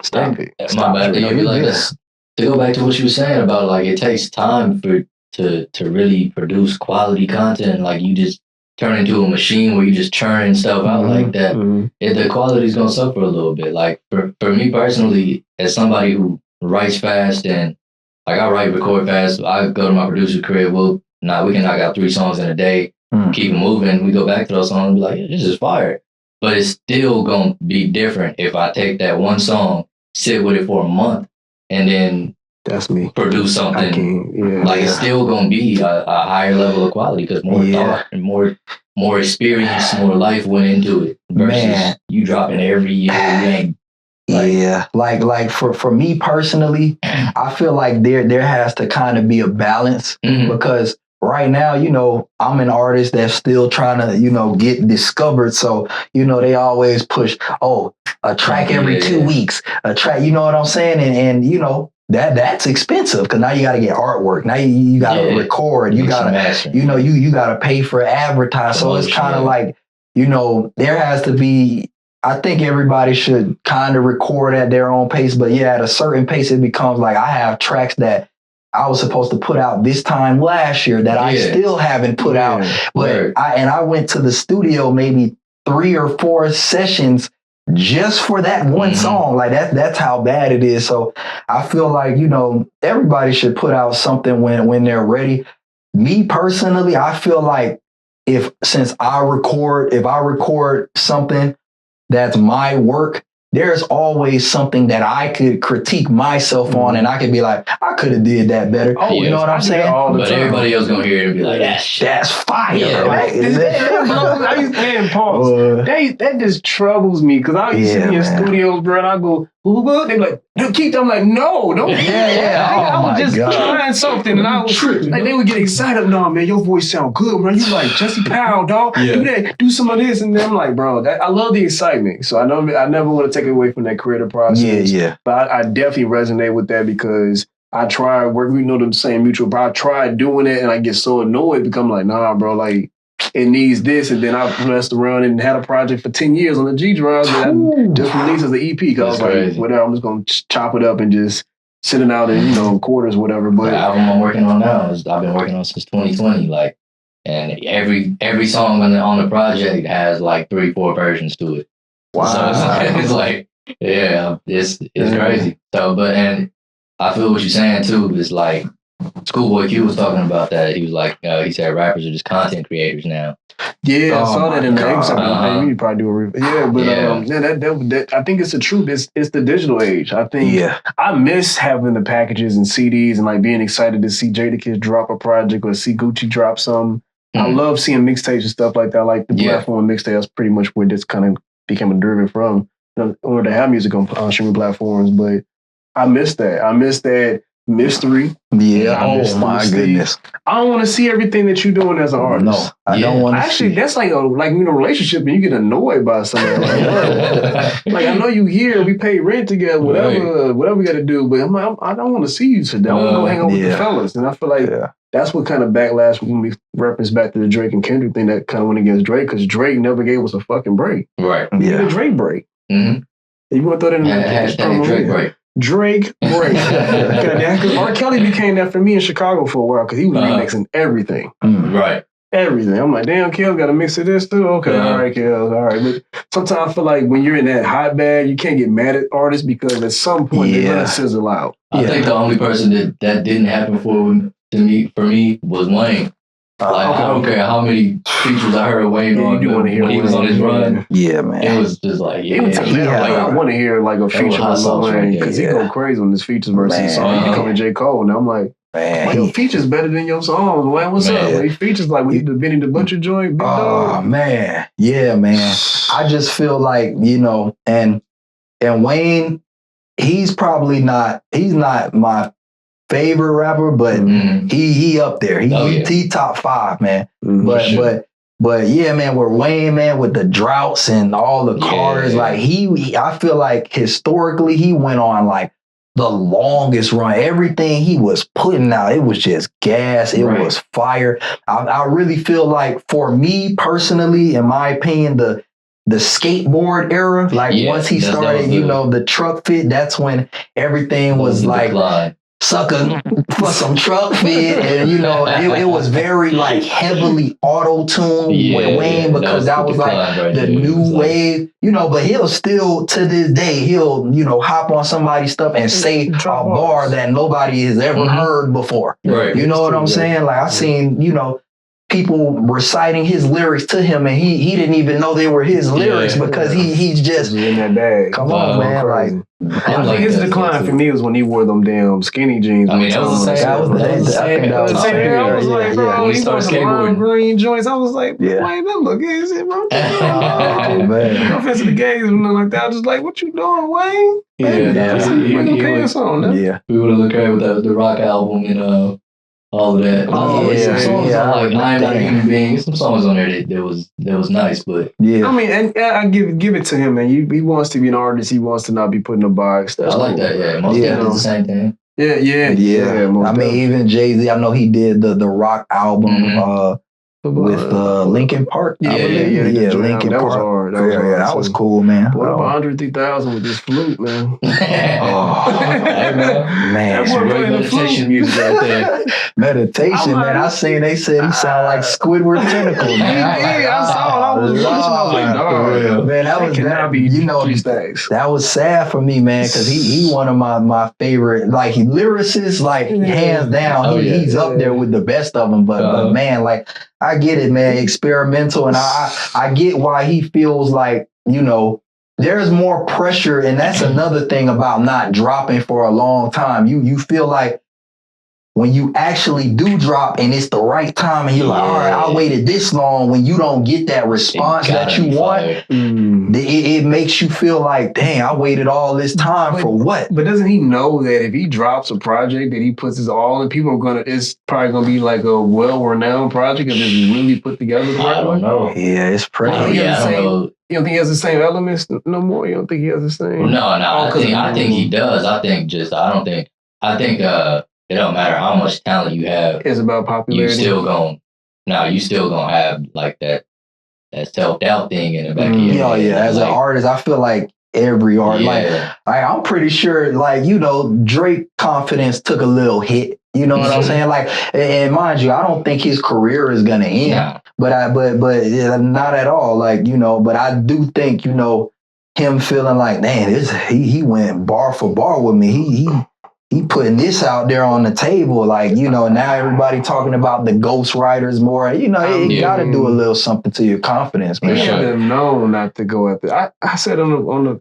Stop it. My bad. To go back to what you were saying about like it takes time to really produce quality content. Like you just turn into a machine where you just churning stuff out like that, the quality's gonna suffer a little bit. Like for me personally, as somebody who writes fast and like I record fast, I go to my producer crib, we can knock out 3 songs in a day, keep it moving. We go back to those songs and be like, this is fire. But it's still gonna be different if I take that one song, sit with it for a month, and then That's me. produce I something. can't. Yeah. Like it's still gonna be a higher level of quality because more thought and more experience, more life went into it versus you dropping every year. Like for me personally, I feel like there has to kind of be a balance because right now, I'm an artist that's still trying to, get discovered. So, they always push, a track every 2 weeks, a track, you know what I'm saying? And that's expensive because now you got to get artwork. Now you got to record. You got to, you got to pay for advertising. So it's kind of like, there has to be, I think everybody should kind of record at their own pace. But yeah, at a certain pace, it becomes like I have tracks that I was supposed to put out this time last year that I still haven't put out. But I went to the studio maybe 3 or 4 sessions just for that one song. Like that's how bad it is. So I feel like, everybody should put out something when they're ready. Me personally, I feel like if I record something that's my work, there's always something that I could critique myself on, and I could be like, I could have did that better. You know what I'm saying? But everybody else gonna hear it and be like, that's fire. Yeah, right? Pause. That just troubles me because I used to be in studios, bro, and I go, they be like, keep them. I'm like, no, don't. I was just trying something, and I was like, they would get excited. No, man, your voice sound good, man. You like Jesse Powell, dog. Do that, do some of this, and then I'm like, bro, I love the excitement. So I never want to take it away from that creative process. But I definitely resonate with that because I tried working. We know the same mutual, but I tried doing it, and I get so annoyed because I'm like, nah, bro, like. It needs this, and then I messed around and had a project for 10 years on the G drive that I just released as an EP because I was like, whatever, I'm just gonna chop it up and just send it out in quarters, whatever. But the album I'm working on now is I've been working on since 2020, like, and every song on the project has like 3-4 versions to it. Wow, so it's like it's crazy. So, and I feel what you're saying too. It's like. Schoolboy Q was talking about that. He was like, he said rappers are just content creators now. Yeah, I saw that in the episode. You probably do a review. That I think it's the truth. It's the digital age. I think I miss having the packages and CDs and like being excited to see Jadakiss drop a project or see Gucci drop some. I love seeing mixtapes and stuff like that. Like the platform mixtape, that's pretty much where this kind of became a derivative from. Or to have music on streaming platforms, but I miss that. I miss that. Mystery. Yeah. Oh my goodness. I don't want to see everything that you're doing as an artist. No, I don't want to. Actually, that's like a relationship, and you get annoyed by something. Like I know you here, we pay rent together, whatever we got to do. But I'm like, I don't want to see you today. I want to go hang out with the fellas, and I feel like that's what kind of backlash when we reference back to the Drake and Kendrick thing that kind of went against Drake because Drake never gave us a fucking break. Right. Yeah. A Drake break. Mm-hmm. You want to throw that in the hashtag Drake break. Drake break. Because R. Kelly became that for me in Chicago for a while because he was remixing everything. Right. Everything. I'm like, damn, Kel got a mix of this too? Okay, all right, Kel, all right. But sometimes I feel like when you're in that hot bag, you can't get mad at artists because at some point they're going to sizzle out. I think the only person that didn't happen for me was Wayne. I don't care how many features I heard Wayne on when he was on his run. Yeah, man. It was just like, I want to hear like a feature with Lil Wayne because he go crazy on this features versus his song. He becoming J. Cole. And I'm like, your features better than your songs. Man, what's up? These features like when you did Benny the Butcher joint, Big Dog. Oh, man. Yeah, man. I just feel like, and Wayne, he's not my favorite rapper, but he up there. He top 5, man. But yeah, man, with Wayne, man, with the droughts and all the cars, like I feel like historically he went on like the longest run. Everything he was putting out, it was just gas. It was fire. I really feel like for me personally, in my opinion, the skateboard era, like once he started, the truck fit, that's when everything was like sucker for some truck fit, and it was very like heavily auto-tuned with Wayne because that was like the new wave, but he'll still to this day he'll hop on somebody's stuff and say a bar that nobody has ever heard before. You know what I'm saying? Like I seen people reciting his lyrics to him, and he didn't even know they were his lyrics because he's just in that bag. Come on, man, crazy. like. I like his that decline too. for me was when he wore them damn skinny jeans. I mean, that was the same. That was the same. I was like, bro, When he he started started skateboarding. green joints. I was like, Yeah. wait, that look easy, bro. Oh, man. No offense to the gays or nothing like that. I was just like, what you doing, Wayne? Yeah, Put your pants on. Now. Yeah. We would have looked great with the rock album and all of that. Oh, Some yeah. songs Yeah, on, like I I'm Not a remember Human Being. Some songs on there that was nice, but Yeah. I mean, and I give it to him, man. He wants to be an artist. He wants to not be put in a box. That's I like cool. that. Yeah, most Yeah. of the same thing. Yeah. most I mean, definitely. even Jay-Z, I know he did the rock album with Linkin Park. I believe. Yeah, Linkin that was Park. hard. That was cool, man. What about 103,000 with this flute, man? Hey, man. Man, That boy Great playing the meditation flute. music right there. meditation, I'm man. I like- seen they said he sound like Squidward tentacle, man. Yeah, I saw it. I was watching. I was like, dog. Man, that was cannot be you know, three stacks. that was sad for me, man, because he one of my favorite, like he lyricists, like hands down, Oh, yeah. he's up there with the best of them. But man, like I get it, man, experimental, and I get why he feels like, you know, there's more pressure, and that's another thing about not dropping for a long time. You feel like when you actually do drop and it's the right time and you're like, all right, I waited this long, when you don't get that response that you want, it makes you feel like, dang, I waited all this time for what? But doesn't he know that if he drops a project that he puts his all in, people are gonna, it's probably gonna be like a well-renowned project if it's really put together the right I don't way? know. Yeah, it's I pretty. don't know. You don't think he has the same elements no more? You don't think he has the same? No. I think he does. I think it don't matter how much talent you have. It's about You popularity. still gonna have like that self-doubt thing in the back of your Yeah, head. as an artist, I feel like every artist, I'm pretty sure, like, you know, Drake confidence took a little hit. You know what I'm saying? Like, and mind you, I don't think his career is gonna end. Nah. But yeah, not at all. Like, you know, but I do think, you know, him feeling like, man, he went bar for bar with me. He putting this out there on the table. Like, you know, now everybody talking about the ghost writers more. You know, it got to do a little something to your confidence, man. He had them known not to go at the. I said on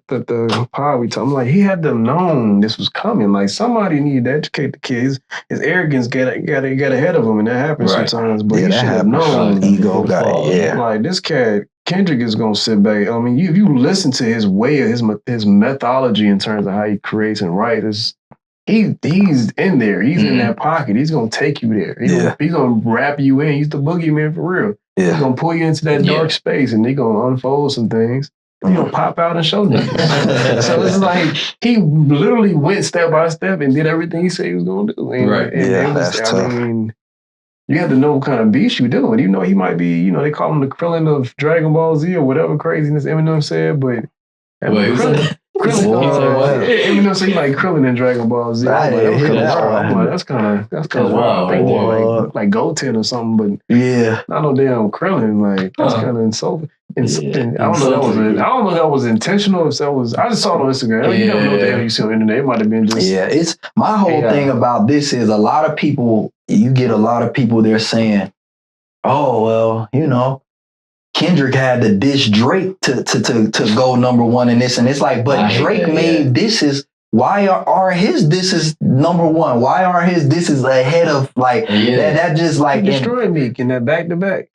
the pod we talked. I'm like, he had them known this was coming. Like somebody needed to educate the kids. His arrogance got ahead of him, and that happens sometimes. But he should have known. Ego got it. Yeah. Like this cat Kendrick is gonna sit back. I mean, if you listen to his way, his methodology in terms of how he creates and writes, he's in there. He's in that pocket. He's gonna take you there. He's gonna wrap you in. He's the boogeyman for real. Yeah. He's gonna pull you into that dark space, and they're gonna unfold some things. He's gonna pop out and show niggas. So it's like he literally went step by step and did everything he said he was gonna do. And, Right. and Yeah, it was, that's tough. I mean, you have to know what kind of beast you're doing. You know, he might be, you know, they call him the Krillin of Dragon Ball Z or whatever craziness Eminem said, but Wait, who's that? Eminem said he like Krillin in Dragon Ball Z. I didn't hear that one. I'm like, that's kind of That's wild. wild, I think boy. like Goten or something, but Yeah. not no damn Krillin. Like that's kind of insulting. I don't know. I don't know if that was intentional. If that was, I just saw it on Instagram. You never know what the hell you see on the internet. It might have been just. Yeah, it's my whole thing about this is a lot of people. You get a lot of people there saying, "Oh well, you know, Kendrick had to diss Drake to go number one in this," and it's like, but Drake made disses. Why are his disses number one? Why aren't his disses ahead of like that? Just like he destroyed Meek in that back to back.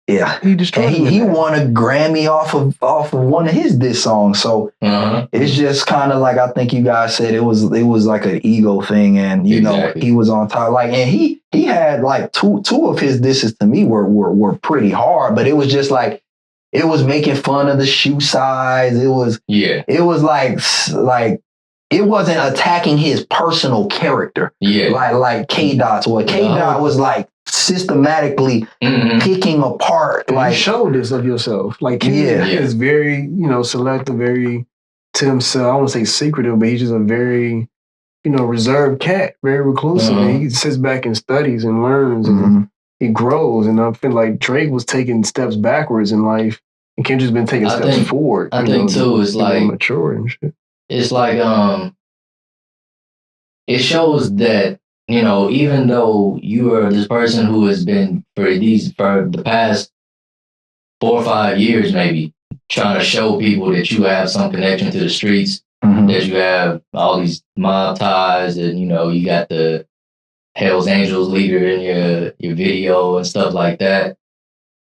Yeah, he destroyed. And he won a Grammy off of one of his diss songs. So it's just kind of like I think you guys said it was like an ego thing, and you know he was on top. Like, and he had like two of his disses to me were pretty hard, but it was just like it was making fun of the shoe size. It was like it wasn't attacking his personal character. Yeah, like K-Dot's. What K-Dot was like systematically picking apart. Like, you showed this of yourself. Like, is very, you know, selective, very to himself. I won't say secretive, but he's just a very, you know, reserved cat, very reclusive. And he sits back and studies and learns and he grows. And I feel like Drake was taking steps backwards in life, and Kendrick's been taking steps forward. I think too, it's like mature and shit. It's like it shows that you know, even though you are this person who has been for the past 4 or 5 years, maybe trying to show people that you have some connection to the streets, that you have all these mob ties, and you know, you got the Hell's Angels leader in your video and stuff like that.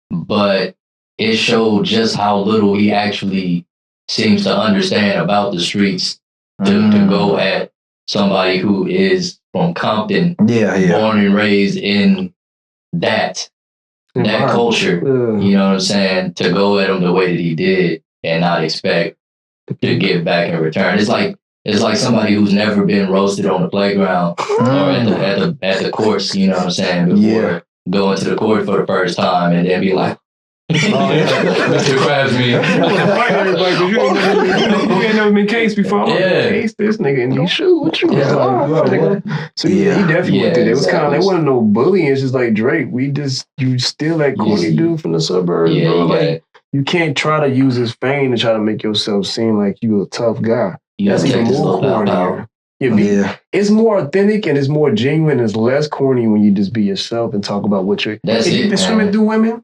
But it showed just how little he actually seems to understand about the streets to go at somebody who is from Compton, born and raised in that culture. You know what I'm saying? To go at him the way that he did and not expect to get back in return. It's like somebody who's never been roasted on the playground or at the courts. You know what I'm saying? Before going to the court for the first time and then be like, Mr. Crabtree. You ain't never been cased before. Case this nigga in these shoes. What you So he definitely went through that. It was kind of, there wasn't no bullying. It's just like Drake. You still that corny dude from the suburbs, bro. Like you can't try to use his fame to try to make yourself seem like you a tough guy. That's even more corny. It's more authentic and it's more genuine. It's less corny when you just be yourself and talk about what you're. If you've been swimming through women,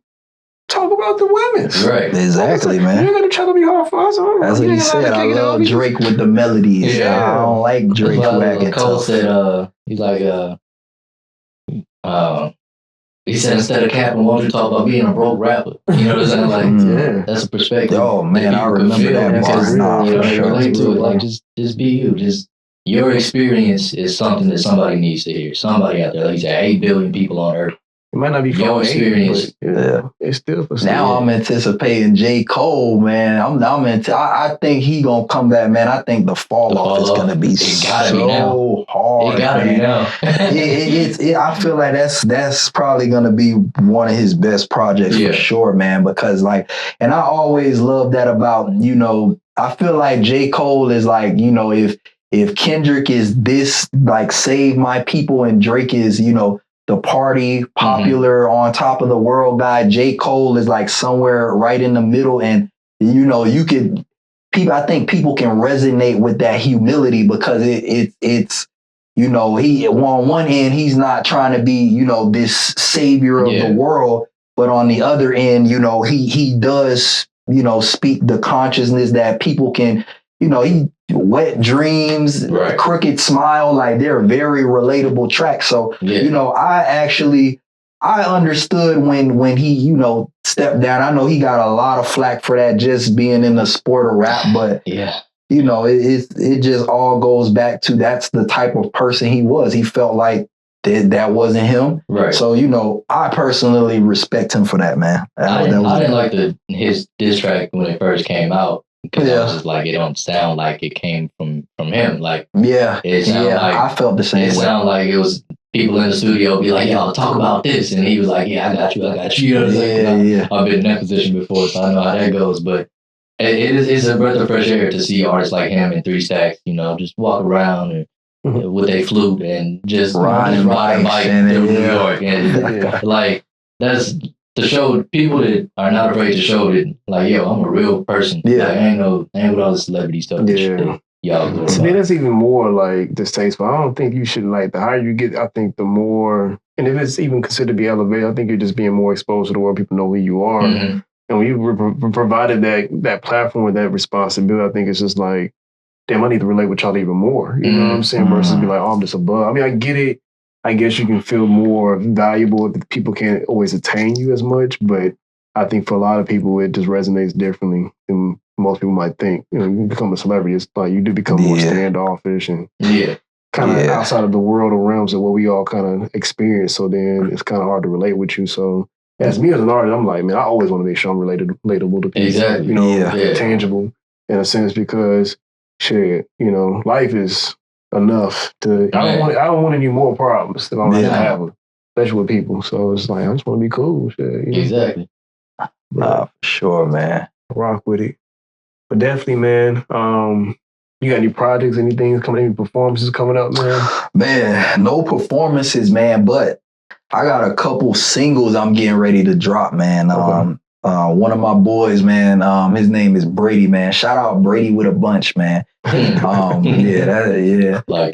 talk about the women. Right. Exactly, man. You're going to try to be hard for us. That's what he said. I love Drake with the melodies. I don't like Drake wagging Cole said, he's like, he said, instead of capping, why don't you talk about being a broke rapper? You know what I'm saying? Like, that's a perspective. Oh, man, I remember that part. You know, relate to it. Like, just be you. Just your experience is something that somebody needs to hear. Somebody out there, like you said, 8 billion people on Earth. It might not be your experience. It's still for now I'm anticipating J. Cole, man. I think he gonna come back, man. I think the fall off is gonna be so hard. It gotta be now. I feel like that's probably gonna be one of his best projects for sure, man. Because and I always love that about, you know, I feel like J. Cole is like, you know, if Kendrick is this like Save My People and Drake is, you know, the party, popular, on top of the world guy, J. Cole is like somewhere right in the middle. And, you know, I think people can resonate with that humility because it's, you know, on one end, he's not trying to be, you know, this savior of the world. But on the other end, you know, he does, you know, speak the consciousness that people can, you know, Wet Dreams, Crooked Smile, like they're very relatable tracks. So, you know, I understood when he, you know, stepped down. I know he got a lot of flack for that just being in the sport of rap, but you know, it just all goes back to that's the type of person he was. He felt like that wasn't him. Right. So, you know, I personally respect him for that, man. I didn't like his diss track when it first came out. Because I was just like, it don't sound like it came from him. Like, it sounded like I felt the same way. It sounded like it was people in the studio be like, y'all talk about this, and he was like, yeah, I got you. You know what I'm saying? I've been in that position before, so I know how that goes. But it's a breath of fresh air to see artists like him and 3 Stacks, you know, just walk around and with a flute and just ride a bike through New York, and like that's. To show people that are not afraid to show that, like, yo, I'm a real person. Like, I ain't with all the celebrity stuff that y'all do. To me, that's even more like distasteful. I don't think you should, like, the higher you get, I think the more, and if it's even considered to be elevated, I think you're just being more exposed to the world. People know who you are. And when you were provided that platform with that responsibility, I think it's just like, damn, I need to relate with y'all even more. You know what I'm saying? Versus be like, oh, I'm just above. I mean, I get it. I guess you can feel more valuable if people can't always attain you as much, but I think for a lot of people, it just resonates differently than most people might think. You know, you become a celebrity, it's like you do become more standoffish and kind of outside of the world or realms of what we all kind of experience. So then it's kind of hard to relate with you. So as me as an artist, I'm like, man, I always want to make sure I'm relatable to people. Exactly. You know, tangible in a sense because shit, you know, life is enough to. I don't want any more problems if I'm not gonna have them, especially with people. So it's like I just want to be cool. Shit, you know? Exactly. For sure, man. Rock with it, but definitely, man. You got any projects, anything coming, any performances coming up, man? Man, no performances, man. But I got a couple singles I'm getting ready to drop, man. One of my boys, man. His name is Brady, man. Shout out Brady with a bunch, man. Like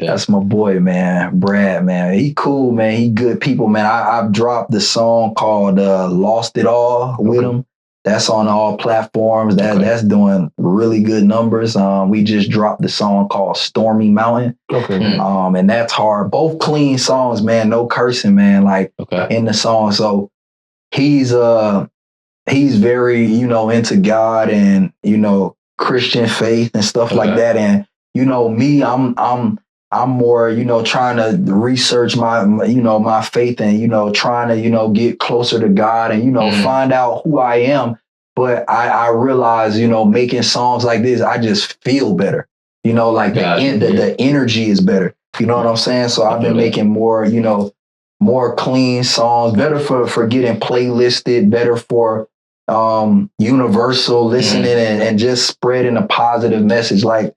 that. That's my boy, man. Brad, man. He cool, man. He good people, man. I've dropped the song called Lost It All with him. That's on all platforms. That's doing really good numbers. We just dropped the song called Stormy Mountain. And that's hard. Both clean songs, man. No cursing, man. Like in the song. So he's very, into God and, Christian faith and stuff like that. And, me, I'm more, trying to research my faith and, trying to, get closer to God and, find out who I am. But I realize, making songs like this, I just feel better. The energy is better. You know what I'm saying? So I've been making more, more clean songs, better for getting playlisted, better for universal listening and just spreading a positive message. Like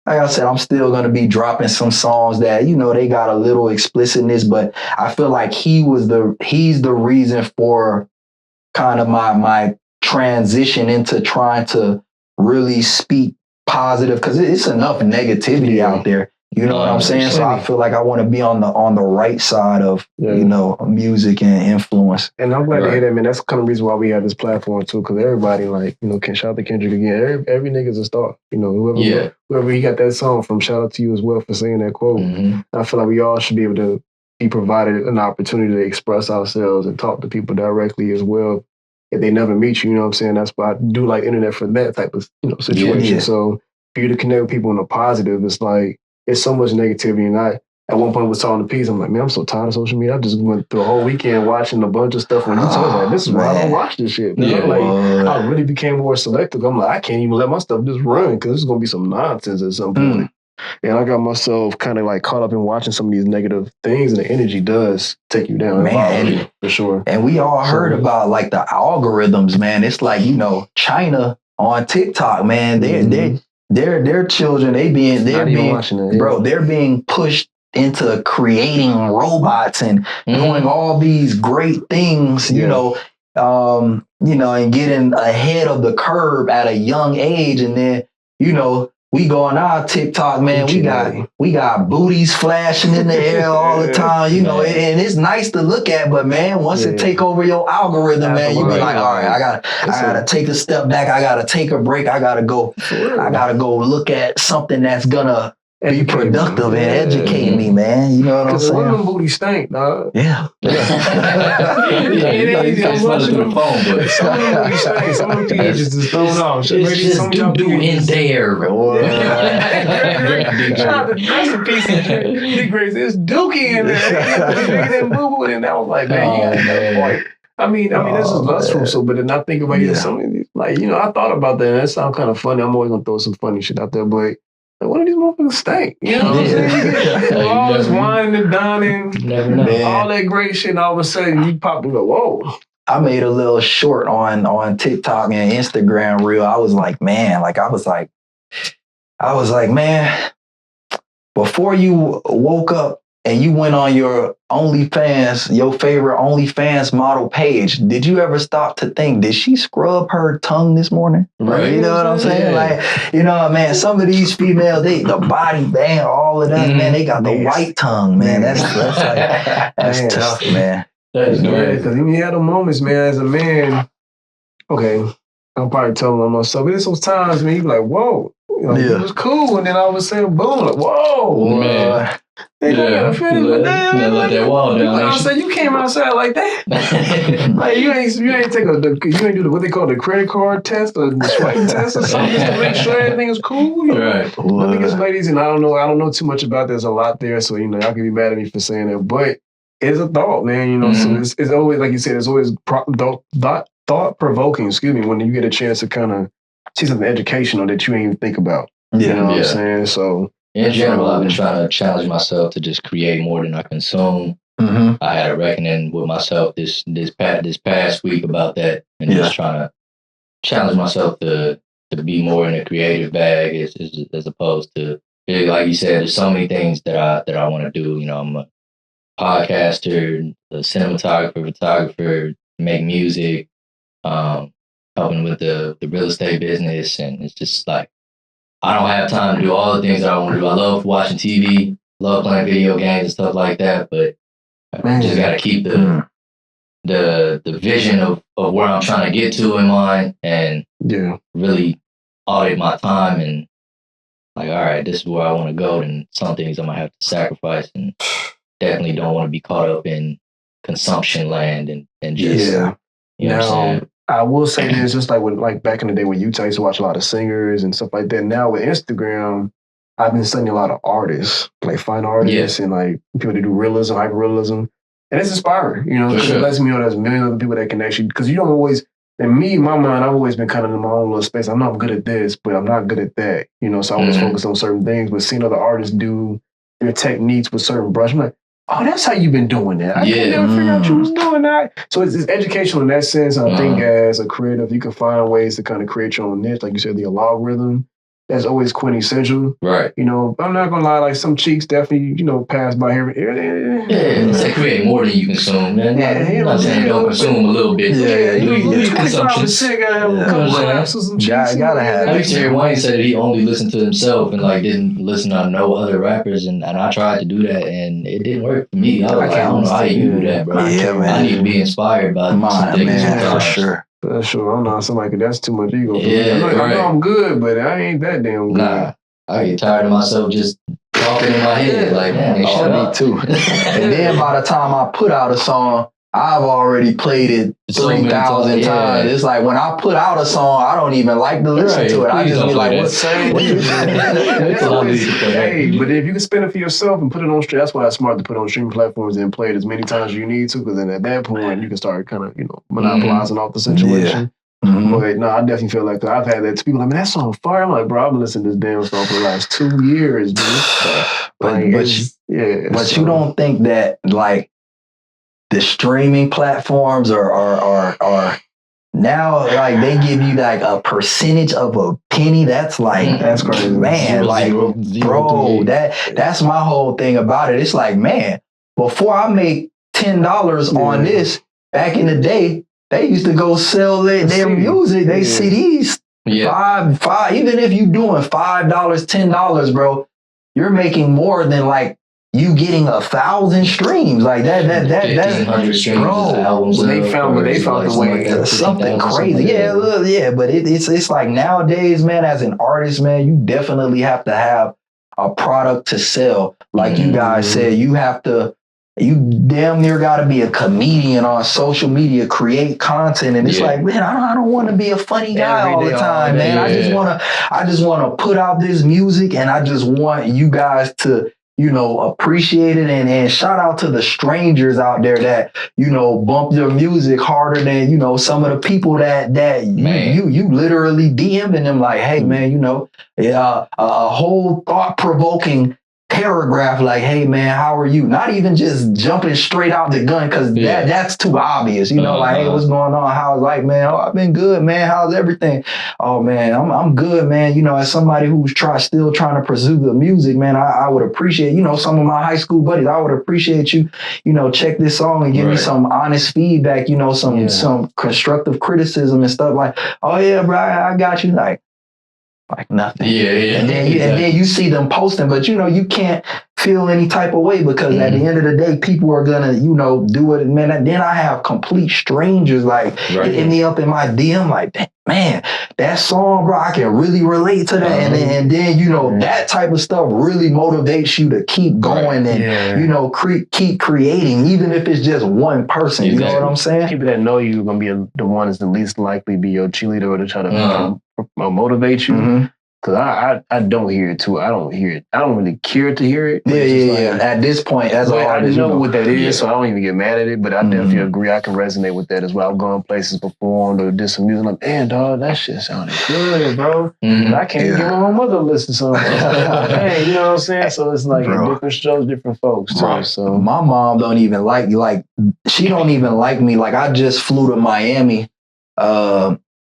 I said, I'm still going to be dropping some songs that, they got a little explicitness, but I feel like he's the reason for kind of my transition into trying to really speak positive, because it's enough negativity out there. You know what I'm saying? So I feel like I want to be on the right side of, music and influence. And I'm glad to hear that, man. That's kind of the reason why we have this platform too, because everybody can shout out to Kendrick again. Every nigga's a star. Whoever he got that song from, shout out to you as well for saying that quote. I feel like we all should be able to be provided an opportunity to express ourselves and talk to people directly as well. If they never meet you, you know what I'm saying? That's why I do like internet for that type of situation. So for you to connect with people in a positive, it's like, it's so much negativity. And I, at one point, was talking to Peace. I'm like, man, I'm so tired of social media. I just went through a whole weekend watching a bunch of stuff on YouTube. Like, this is why I don't watch this shit. I really became more selective. I'm like, I can't even let my stuff just run because this is going to be some nonsense at some point. And I got myself kind of like caught up in watching some of these negative things, and the energy does take you down. Man, for sure. And we all heard about like the algorithms, man. It's like, China on TikTok, man, their children, they're being pushed into creating robots and doing all these great things, and getting ahead of the curve at a young age. And then, we go on our TikTok, man. We got booties flashing in the air all the time, and it's nice to look at, but man, once it take over your algorithm, man, you be like, all right, I gotta take a step back. I gotta take a break. I gotta go look at something that's gonna be productive and educate me, man. You know what I'm saying? One of them booties stink, dog. Yeah. It ain't easy. I'm watching the phone, but some of them booties stink. Some of them teenagers just thrown off. It's just doo-doo in there. Shout out to Rest in Peace and Big Grace. It's dookie in there. Bigger than boo-boo. And I was like, man, you got that point. I mean, this is lustful. So, but then I think about it, something like, I thought about that. And that sounds kind of funny. I'm always gonna throw some funny shit out there, but one of these motherfuckers stink. You know what I'm saying? All this wine and dining, all that great shit, and all of a sudden you pop and go, whoa. I made a little short on TikTok and Instagram reel. I was like, man, man, before you woke up and you went on your OnlyFans, your favorite OnlyFans model page, did you ever stop to think, did she scrub her tongue this morning? Right. You know what I'm saying? Like, man, some of these females, the body band, all of that, man, they got the white tongue, man. That's tough, man. That's great. Because even you had the moments, man, as a man, okay, I'm probably telling on myself, but there's those times, man, you be like, whoa. It was cool, and then all of a sudden, boom, like, whoa. Man. They gotta finish with that. Let that wall down. You came outside like that. Like you ain't do what they call the credit card test or the swipe test or something just to make sure everything is cool. Right. I think it's ladies, and I don't know too much about. There's a lot there, so y'all can be mad at me for saying that, but it's a thought, man. So it's always, like you said, it's always thought provoking. Excuse me, when you get a chance to kind of see something educational that you ain't even think about. You know what I'm saying? So. In general, I've been trying to challenge myself to just create more than I consume. I had a reckoning with myself this past week about that, and just trying to challenge myself to be more in a creative bag as opposed to, like you said, there's so many things that I want to do. I'm a podcaster, a cinematographer, photographer, make music, helping with the real estate business, and it's just like I don't have time to do all the things that I want to do. I love watching TV, love playing video games and stuff like that, but I just got to keep the vision of where I'm trying to get to in mind and really audit my time and like, all right, this is where I want to go. And some things I'm going to have to sacrifice and definitely don't want to be caught up in consumption land and just, you know what I'm saying? I will say this, just like back in the day when Utah used to watch a lot of singers and stuff like that. Now with Instagram, I've been studying a lot of artists, like fine artists and like people that do realism, hyper realism. And it's inspiring, you know, because it lets me know there's millions of other people that can actually, because you don't always, and me, in my mind, I've always been kind of in my own little space. I'm not good at this, but I'm not good at that, you know, so I always focus on certain things, but seeing other artists do their techniques with certain brush, I'm like, oh, that's how you've been doing that. I could never figure out you was doing that. So it's educational in that sense. I think as a creative, you can find ways to kind of create your own niche. Like you said, the algorithm, that's always quintessential. Right. You know, I'm not going to lie, like some cheeks definitely, you know, pass by here. They create more than you consume. Man. I'm not saying don't consume a little bit. You consumption. Gotta have it. Terry Wayne said that he only listened to himself and like didn't listen to no other rappers, and I tried to do that and it didn't work for me. I was like, I don't know how you do that, bro. Yeah, man. I need to be inspired by some things for sure. For sure. I'm not somebody that's too much ego. Yeah, I know I'm good, but I ain't that damn good. Nah, I get tired of myself just talking in my head. Like, man, shut up. Me too. And then by the time I put out a song, I've already played it 3,000 times. It's like when I put out a song, I don't even like to listen to it. I just be like, what's saying? Hey, but if you can spin it for yourself and put it on stream, that's why it's smart to put it on streaming platforms and play it as many times as you need to, because then at that point, you can start kind of, you know, monopolizing off the situation. But no, I definitely feel like I've had that. People like, man, that song fire. I'm like, bro, I've been listening to this damn song for the last 2 years, dude. But you don't think that like the streaming platforms are now like they give you like a percentage of a penny? That's like that's crazy, man. Bro, that's my whole thing about it. It's like, man, before I make $10 on this, back in the day, they used to go sell their music, they CDs. Five. Even if you doing $5, $10, bro, you're making more than like you getting 1,000 streams. Like that 1,500 streams, bro. They found the way. Something crazy. Yeah. But it's like nowadays, man, as an artist, man, you definitely have to have a product to sell. Like you guys said, you damn near got to be a comedian on social media, create content, and it's like, man, I don't want to be a funny guy all the time, man. I just want to put out this music, and I just want you guys to, you know, appreciate it, and shout out to the strangers out there that, you know, bump your music harder than, you know, some of the people that you literally DMing them like, hey, man, you know, a whole thought-provoking paragraph like, hey man, how are you? Not even just jumping straight out the gun, because that's too obvious, you know, like, hey, what's going on? How's like, man, oh, I've been good, man. How's everything? Oh man, I'm good, man. You know, as somebody who's still trying to pursue the music, man, I would appreciate, you know, some of my high school buddies, I would appreciate you, you know, check this song and give me some honest feedback, you know, some constructive criticism and stuff like, oh yeah, bro, I got you. Like nothing. And then you see them posting, but you know, you can't feel any type of way, because at the end of the day, people are gonna, you know, do it. Man, then I have complete strangers like hitting me up in my DM like, man, that song, bro, I can really relate to that. And then, you know, that type of stuff really motivates you to keep going and, you know, keep creating, even if it's just one person. You know what I'm saying? People that know you're going to be the one that's the least likely to be your cheerleader or to try to motivate you. Because I don't hear it too. I don't hear it. I don't really care to hear it. At this point, as I know what that is, so I don't even get mad at it. But I definitely agree. I can resonate with that as well. I've gone places, performed, or did some music. I'm like, man, dog, that shit sounded good, bro. But I can't get my own mother to listen to something. Hey, you know what I'm saying? So it's like different shows, different folks too. So my mom don't even like she don't even like me. Like I just flew to Miami.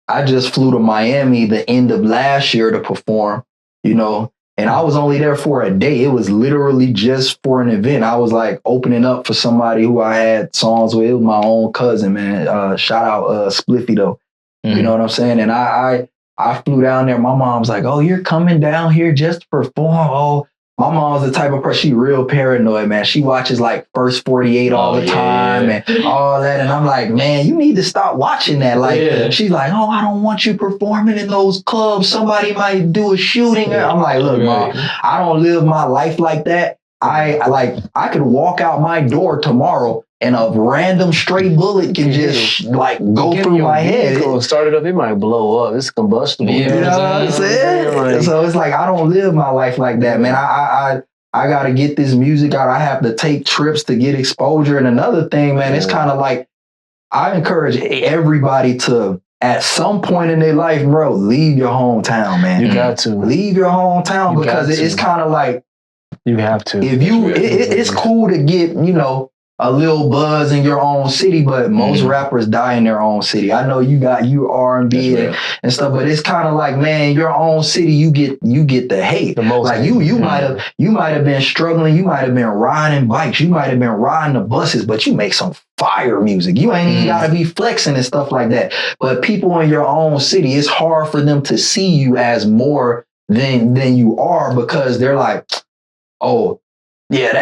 The end of last year to perform, you know, and I was only there for a day. It was literally just for an event. I was like opening up for somebody who I had songs with. It was my own cousin, man. Shout out Spliffy though. You know what I'm saying? And I I flew down there. My mom's like, "Oh, you're coming down here just to perform?" Oh, my mom's the type of person, she real paranoid, man. She watches like First 48 all the time and all that. And I'm like, man, you need to stop watching that. Like, she's like, "Oh, I don't want you performing in those clubs. Somebody might do a shooting." I'm like, "Look, Mom, I don't live my life like that. I could walk out my door tomorrow and a random stray bullet can just like go through my head. Start it up, it might blow up. It's combustible. You know what I'm saying? So it's like I don't live my life like that, man. I gotta get this music out. I have to take trips to get exposure. And another thing, man, it's kind of like I encourage everybody to, at some point in their life, bro, leave your hometown, man. You got to leave your hometown because it's kind of like you have to. If you, it's cool to get, you know, a little buzz in your own city, but most rappers die in their own city. I know you R&B and stuff, but it's kind of like, man, your own city, you get the hate. The most like you might have been struggling, you might have been riding bikes, you might have been riding the buses, but you make some fire music. You ain't even gotta be flexing and stuff like that. But people in your own city, it's hard for them to see you as more than you are because they're like, oh, yeah,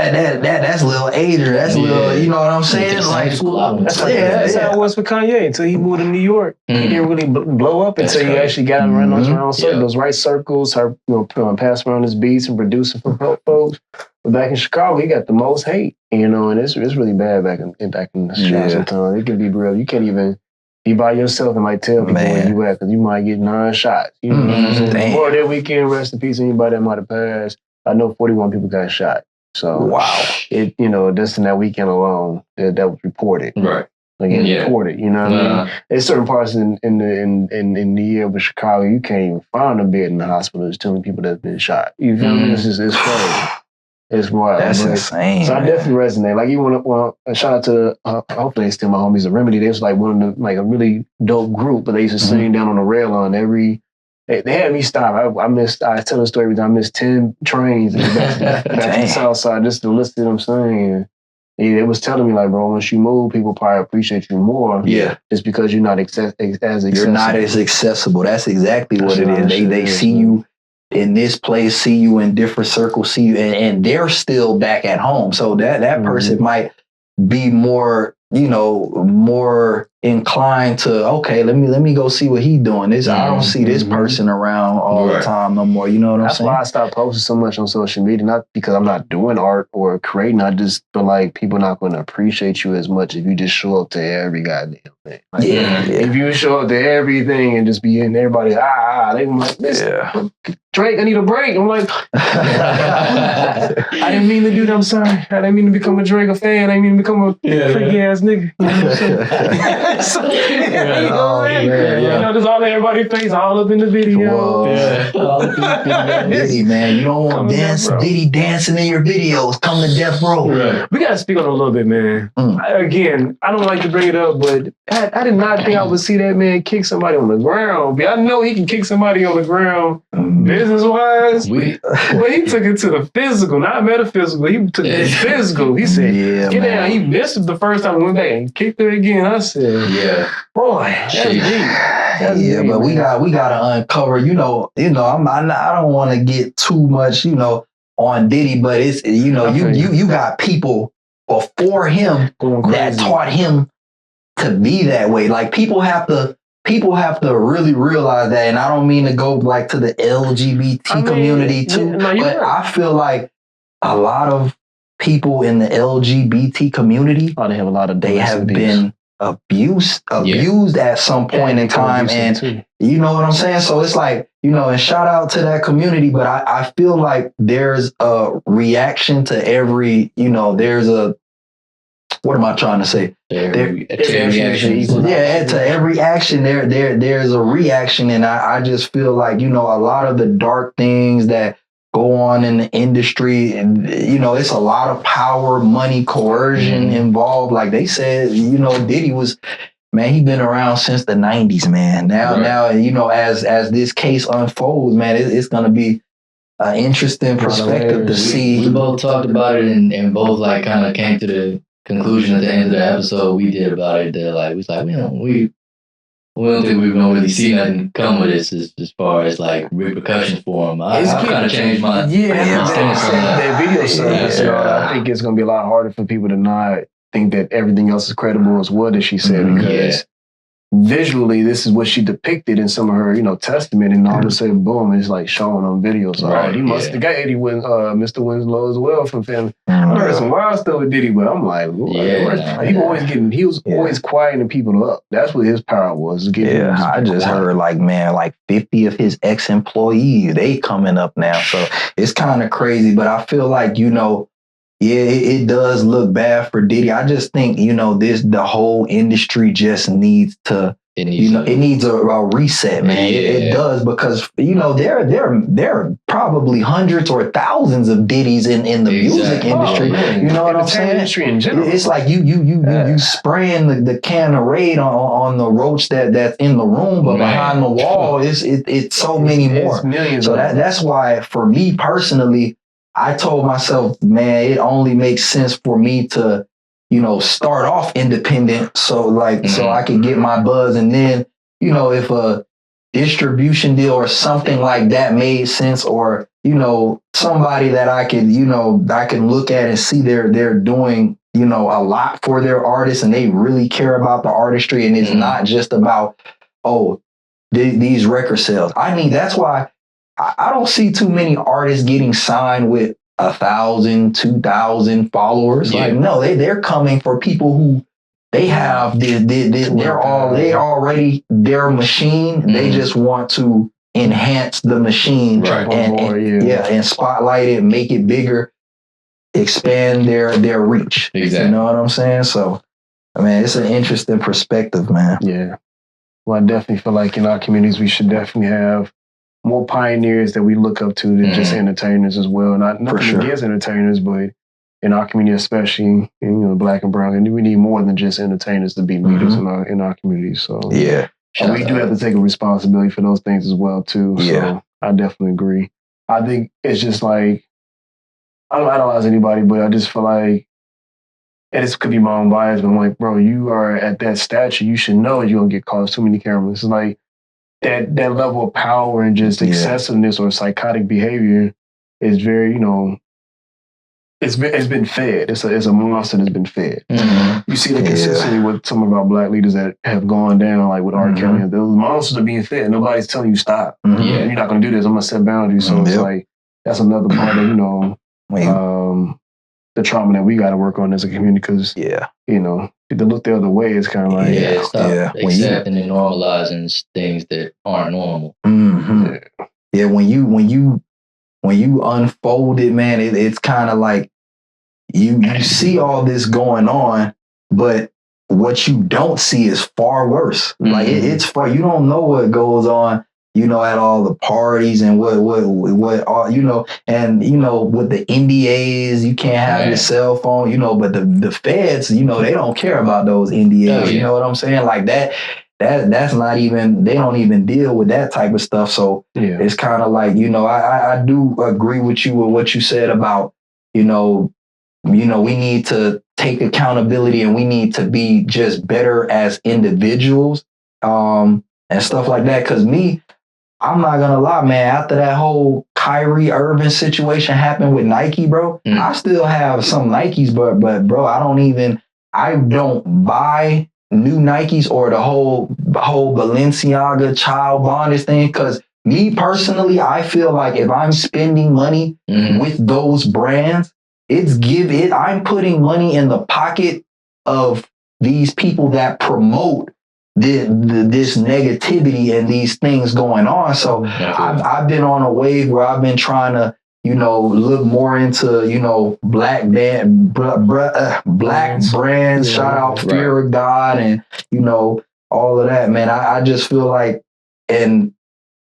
that's Lil Adrian. That's Lil, you know what I'm saying? That's how it was for Kanye until he moved to New York. He didn't really blow up until he actually got around those right circles, pass around his beats and producing for folks. But back in Chicago, he got the most hate, you know, and it's really bad back in the streets sometimes. It can be real. You can't even be by yourself and like tell people where you at because you might get 9 shots. You know what I'm saying? Or that weekend, rest in peace, anybody that might have passed. I know 41 people got shot. So it, you know, just in that weekend alone, that was reported. Right. Like reported, you know what I mean? There's certain parts in the year of Chicago, you can't even find a bed in the hospital. There's too many people that's been shot. You feel me? It's crazy. It's wild. That's insane. So I definitely resonate. Like even when a shout out to hopefully they still my homies at Remedy. They was like one of the like a really dope group, but they used to sing down on the rail on every. They had me stop. I tell the story every time. I missed 10 trains back to the South Side just to listen to them sing. It was telling me like, bro, once you move, people probably appreciate you more. Yeah, just because you're not as accessible. You're not as accessible. That's exactly what it is. They see you in this place, see you in different circles, see you, and they're still back at home. So that person might be more, you know, more inclined to, okay, let me go see what he's doing. I don't see this person around all the time no more. You know what I'm saying? That's why I stopped posting so much on social media, not because I'm not doing art or creating. I just feel like people are not going to appreciate you as much if you just show up to every goddamn thing. Like, if you show up to everything and just be in everybody, they like, Drake, I need a break. I'm like, I didn't mean to do that. I'm sorry. I didn't mean to become a Drake fan. I didn't mean to become a freaky ass nigga. You know what I'm saying? So, you know, there's all everybody face all up in the video. All up in the video, man. You don't want Diddy dancing in your videos. Come to Death Row. Right. We gotta speak on it a little bit, man. Again, I don't like to bring it up, but I did not think I would see that man kick somebody on the ground. But I know he can kick somebody on the ground business-wise. But he took it to the physical, not metaphysical. He took it to the physical. He said, get down. He missed it the first time, went back and kicked it again. I said, boy, that's deep. But we gotta uncover. You know. I don't want to get too much, you know, on Diddy, but it's you got people before him that taught him to be that way. Like people have to really realize that, and I don't mean to go like to the LGBT community too, but I feel like a lot of people in the LGBT community, they have been abused at some point in time, and you know what I'm saying? So it's like, you know, and shout out to that community, but I feel like there's a reaction to every, you know, what am I trying to say? To every action. To every action, there's a reaction, and I just feel like, you know, a lot of the dark things that go on in the industry, and you know, it's a lot of power, money, coercion involved. Like they said, you know, Diddy was, man, he been around since the 90s, man. Now, you know, as this case unfolds, man, it's gonna be an interesting perspective to see. We both talked about it and both like kind of came to the conclusion at the end of the episode we did about it that like we was like, we we don't think we're gonna really see nothing come with this as far as like repercussions for him. I kind of changed my stance on that video service. Yeah. You know, I think it's gonna be a lot harder for people to not think that everything else is credible as well as she said, because visually this is what she depicted in some of her, you know, testament, and all of a sudden, boom, it's like shown on video. So he must have got Eddie Mr. Winslow as well from family. I heard some wild stuff with Diddy, but I'm like, he was always quieting people up. That's what his power was. I just heard like 50 of his ex-employees, they coming up now. So it's kind of crazy, but I feel like, you know, it does look bad for Diddy. I just think, you know, the whole industry just needs to, it needs a reset, man. It does, because, you know, there are probably hundreds or thousands of Diddies in the music industry. You know what I'm saying? Industry in general. It's like you spraying the can of Raid on the roach that's in the room, but behind the wall it's so many more. It's millions. So that's why, for me personally, I told myself, man, it only makes sense for me to, you know, start off independent. So so I can get my buzz. And then, you know, if a distribution deal or something like that made sense, or, you know, somebody that I can look at and see they're doing, you know, a lot for their artists, and they really care about the artistry, and it's not just about, these record sales. That's why I don't see too many artists getting signed with 1,000, 2,000 followers. Like, no, they're coming for people who they have they're already their machine. They just want to enhance the machine and spotlight it, make it bigger, expand their reach. Exactly. You know what I'm saying? So, I mean, it's an interesting perspective, man. Yeah. Well, I definitely feel like in our communities we should definitely have more pioneers that we look up to than just entertainers as well. Nothing against entertainers, but in our community, especially in Black and brown, and we need more than just entertainers to be leaders in our community. So we do have to take a responsibility for those things as well too. So I definitely agree. I think it's just like, I don't idolize anybody, but I just feel like, and this could be my own bias, but I'm like, bro, you are at that stature, you should know you're gonna get caught too many cameras. It's like, that level of power and just excessiveness or psychotic behavior is very, you know, it's been fed. It's a monster that's been fed. You see that consistently with some of our Black leaders that have gone down, like with R. Kelly. Those monsters are being fed. Nobody's telling you stop. You're not going to do this. I'm going to set boundaries. So it's like, that's another part of, you know, the trauma that we got to work on as a community, because, you know, to look the other way is kind of like... Stop accepting and normalizing things that aren't normal. Yeah, when you unfold it, man, it's kind of like you see all this going on, but what you don't see is far worse. Like it's far. You don't know what goes on, you know, at all the parties and what all, you know, and you know, with the NDAs, you can't have your cell phone, you know, but the feds, you know, they don't care about those NDAs. You know what I'm saying? Like that's not even, they don't even deal with that type of stuff. So it's kind of like, you know, I do agree with you with what you said about, you know, we need to take accountability, and we need to be just better as individuals, and stuff like that. Cause I'm not gonna lie, man, after that whole Kyrie Irving situation happened with Nike, bro, I still have some Nikes, but bro, I don't buy new Nikes or the whole Balenciaga child bondage thing. Cause me personally, I feel like if I'm spending money with those brands, I'm putting money in the pocket of these people that promote this negativity and these things going on. So I've been on a wave where I've been trying to, you know, look more into, you know, black brands, shout out Fear of God, and, you know, all of that, man. I just feel like, and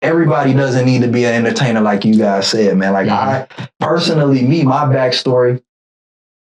everybody doesn't need to be an entertainer like you guys said, man. Like I personally, my backstory,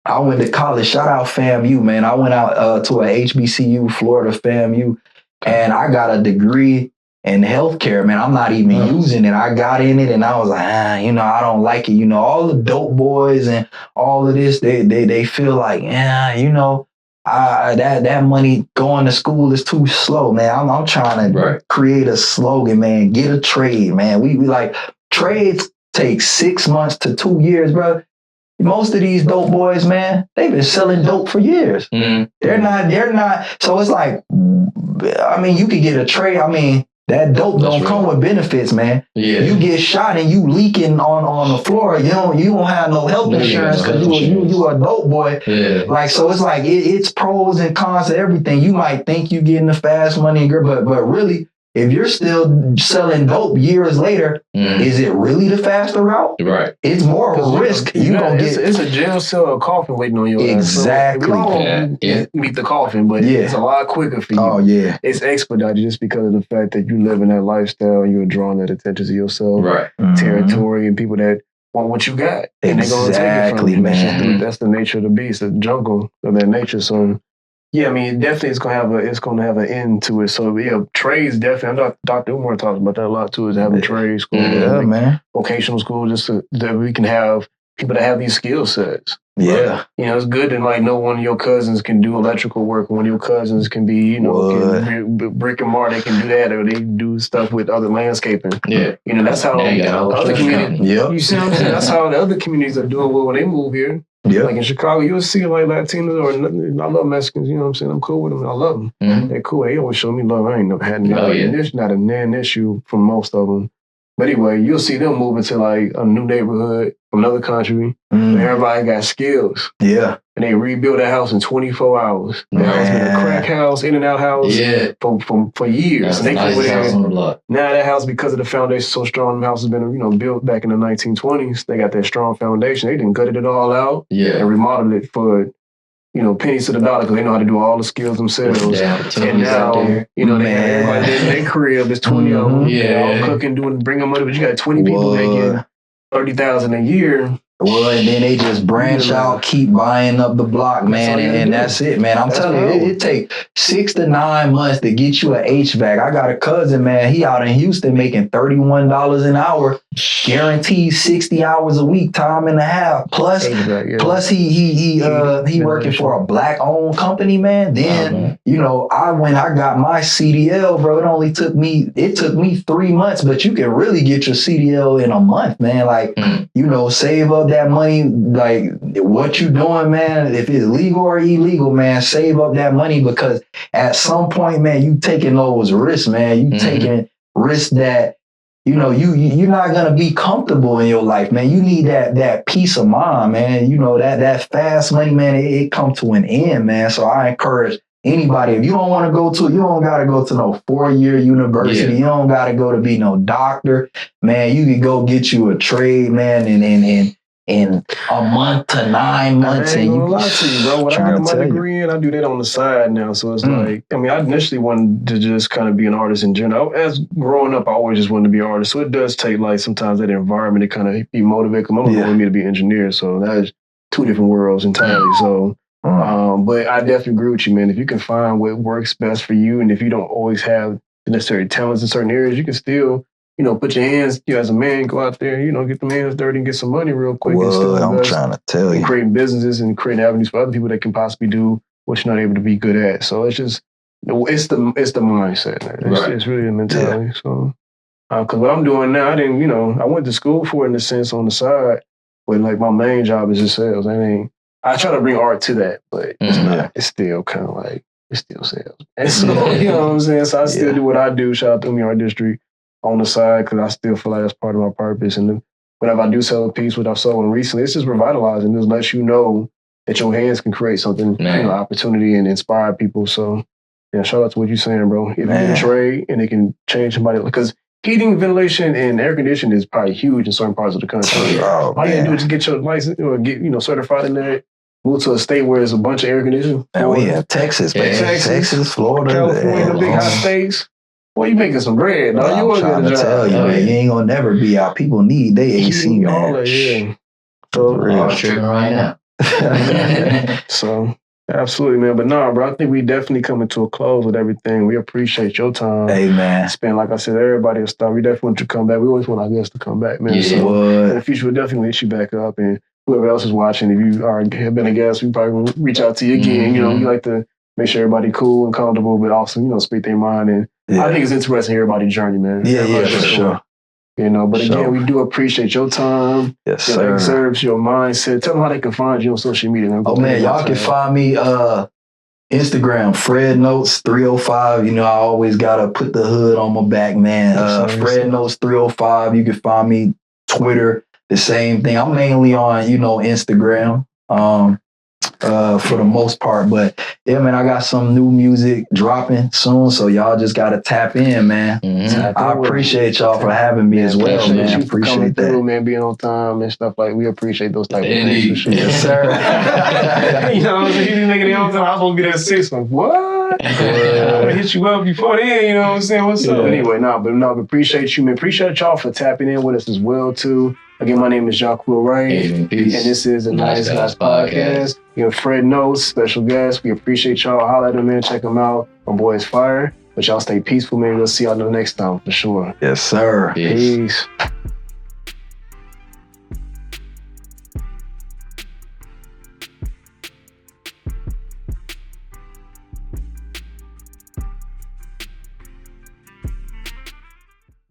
I went to college, shout out FAMU, man. I went out to a HBCU, Florida FAMU, and I got a degree in healthcare, man. I'm not even using it. I got in it and I was like, you know, I don't like it. You know, all the dope boys and all of this, they feel like, you know, that money going to school is too slow, man. I'm trying to create a slogan, man. Get a trade, man. We like trades take 6 months to 2 years, bro. Most of these dope boys, man, they've been selling dope for years. Mm-hmm. They're not. So it's like, I mean, you could get a trade. I mean, that dope don't come with benefits, man. Yeah. You get shot and you leaking on the floor. You don't have no health insurance because you a dope boy. Yeah. Like, so it's like it's pros and cons to everything. You might think you getting the fast money, but really, if you're still selling dope years later, is it really the faster route? Right. It's more of a risk. It's a jail cell or a coffin waiting on you. Exactly. So we meet the coffin, but it's a lot quicker for you. Oh, yeah. It's expedited just because of the fact that you live in that lifestyle and you're drawing that attention to yourself, territory, and people that want what you got. And they're going to take it from you. Man. That's the nature of the beast, the jungle of that nature. So, yeah, I mean, definitely it's gonna have an end to it. So yeah, trades definitely. I know Dr. Umar talks about that a lot too. Is having trade school, man, vocational school, just so that we can have people that have these skill sets. Yeah, you know, it's good to like know one of your cousins can do electrical work. One of your cousins can be, you know, can brick and mortar. They can do that, or they do stuff with other landscaping. Yeah, you know, that's how other communities. You see what I'm saying? That's how the other communities are doing well when they move here. Yeah. Like in Chicago, you'll see like Latinos or I love Mexicans, you know what I'm saying? I'm cool with them. I love them. Mm-hmm. They're cool. They always show me love. I ain't never had it's not a nan issue from most of them. But anyway, you'll see them moving to like a new neighborhood from another country. Everybody got skills. Yeah. And they rebuild that house in 24 hours. That house been a crack house, in and out house for years. That's and they nice house on the block. Now that house, because of the foundation so strong, the house has been, you know, built back in the 1920s. They got that strong foundation. They didn't gutted it all out and remodeled it for, you know, pennies to the dollar because they know how to do all the skills themselves. And now, you know, they have everybody in their crib. There's 20 of them. They're all cooking, bringing money, but you got 20 people that get $30,000 a year. Well, and then they just branch out, keep buying up the block, man, and that's it, man. I'm telling you, it take 6 to 9 months to get you an HVAC. I got a cousin, man. He out in Houston making $31 an hour, guaranteed 60 hours a week, time and a half. Plus, plus he working for a black-owned company, man. Then you know, when I got my CDL, bro, it took me 3 months, but you can really get your CDL in a month, man. Like, you know, save up that money, like what you doing, man. If it's legal or illegal, man, save up that money because at some point, man, you taking those risks, man. You taking risks that, you know, you're not gonna be comfortable in your life, man. You need that peace of mind, man. You know, that fast money, man, it come to an end, man. So I encourage anybody, if you don't want to you don't got to go to no 4-year university. You don't got to go to be no doctor, man. You can go get you a trade, man, and in a month to 9 months. I ain't gonna lie to you, bro. When I got my degree in, I do that on the side now. So it's like, I mean, I initially wanted to just kind of be an artist in general. As growing up, I always just wanted to be an artist. So it does take like sometimes that environment to kind of be motivated. Because my mom wanted me to be an engineer. So that's 2 different worlds entirely. So, but I definitely agree with you, man. If you can find what works best for you, and if you don't always have the necessary talents in certain areas, you can still, you know, put your hands, you as a man, go out there, you know, get them hands dirty and get some money real quick. Well, and still I'm trying to tell you. Creating businesses and creating avenues for other people that can possibly do what you're not able to be good at. So it's just, it's the mindset, man. It's really the mentality. So, because what I'm doing now, I went to school for it in a sense on the side, but like my main job is just sales. I try to bring art to that, but it's not. It's still kind of like, it's still sales. And so, you know what I'm saying? So I still do what I do. Shout out to me Art District on the side because I still feel like that's part of my purpose. And whenever I do sell a piece, what I've sold one recently, it's just revitalizing. It just lets you know that your hands can create something, opportunity and inspire people. So, yeah, shout out to what you're saying, bro. If you can trade and it can change somebody, because heating, ventilation, and air conditioning is probably huge in certain parts of the country. All you gotta do is get your license or get certified in that. Move to a state where there's a bunch of air conditioning. And we have Texas, man. Texas, Florida, California, the big hot states. Well, you making some bread. No, I'm trying to tell you, man, you ain't gonna never be out. People need their AC, man. So I'm tripping right now. So absolutely, man. But no, bro, I think we definitely coming to a close with everything. We appreciate your time. Hey, man. Spend, like I said, everybody will stop. We definitely want you to come back. We always want our guests to come back, man. Yeah. So in the future, we'll definitely hit you back up and whoever else is watching, if you have been a guest, we probably will reach out to you again. You know, we like to make sure everybody cool and comfortable, but also, you know, speak their mind. And I think it's interesting to hear everybody's journey, man. Yeah, for sure. You know, but again, we do appreciate your time, your excerpts, your mindset. Tell them how they can find you on social media. Oh man, y'all can find me Instagram, Fred Notes 305. You know, I always gotta put the hood on my back, man. Fred Notes 305. You can find me Twitter, the same thing. I'm mainly on, you know, Instagram. For the most part, but yeah, man, I got some new music dropping soon, so y'all just gotta tap in, man. I appreciate y'all for having me as well, man. I appreciate that, through, man, being on time and stuff like. We appreciate those type of things. For sure. Yes, sir. You know what I'm saying? You didn't make it on time. I was supposed to be there at 6. Like, what? I'm gonna hit you up before then. You know what I'm saying? What's up? Anyway, we appreciate you, man. Appreciate y'all for tapping in with us as well too. Again, my name is Jaquil Wright, and this is the Nice Guys Podcast. You know, Fred Notes, special guest. We appreciate y'all. Holla at them, man. Check them out. My boy is fire. But y'all stay peaceful, man. We'll see y'all the next time for sure. Yes, sir. Peace.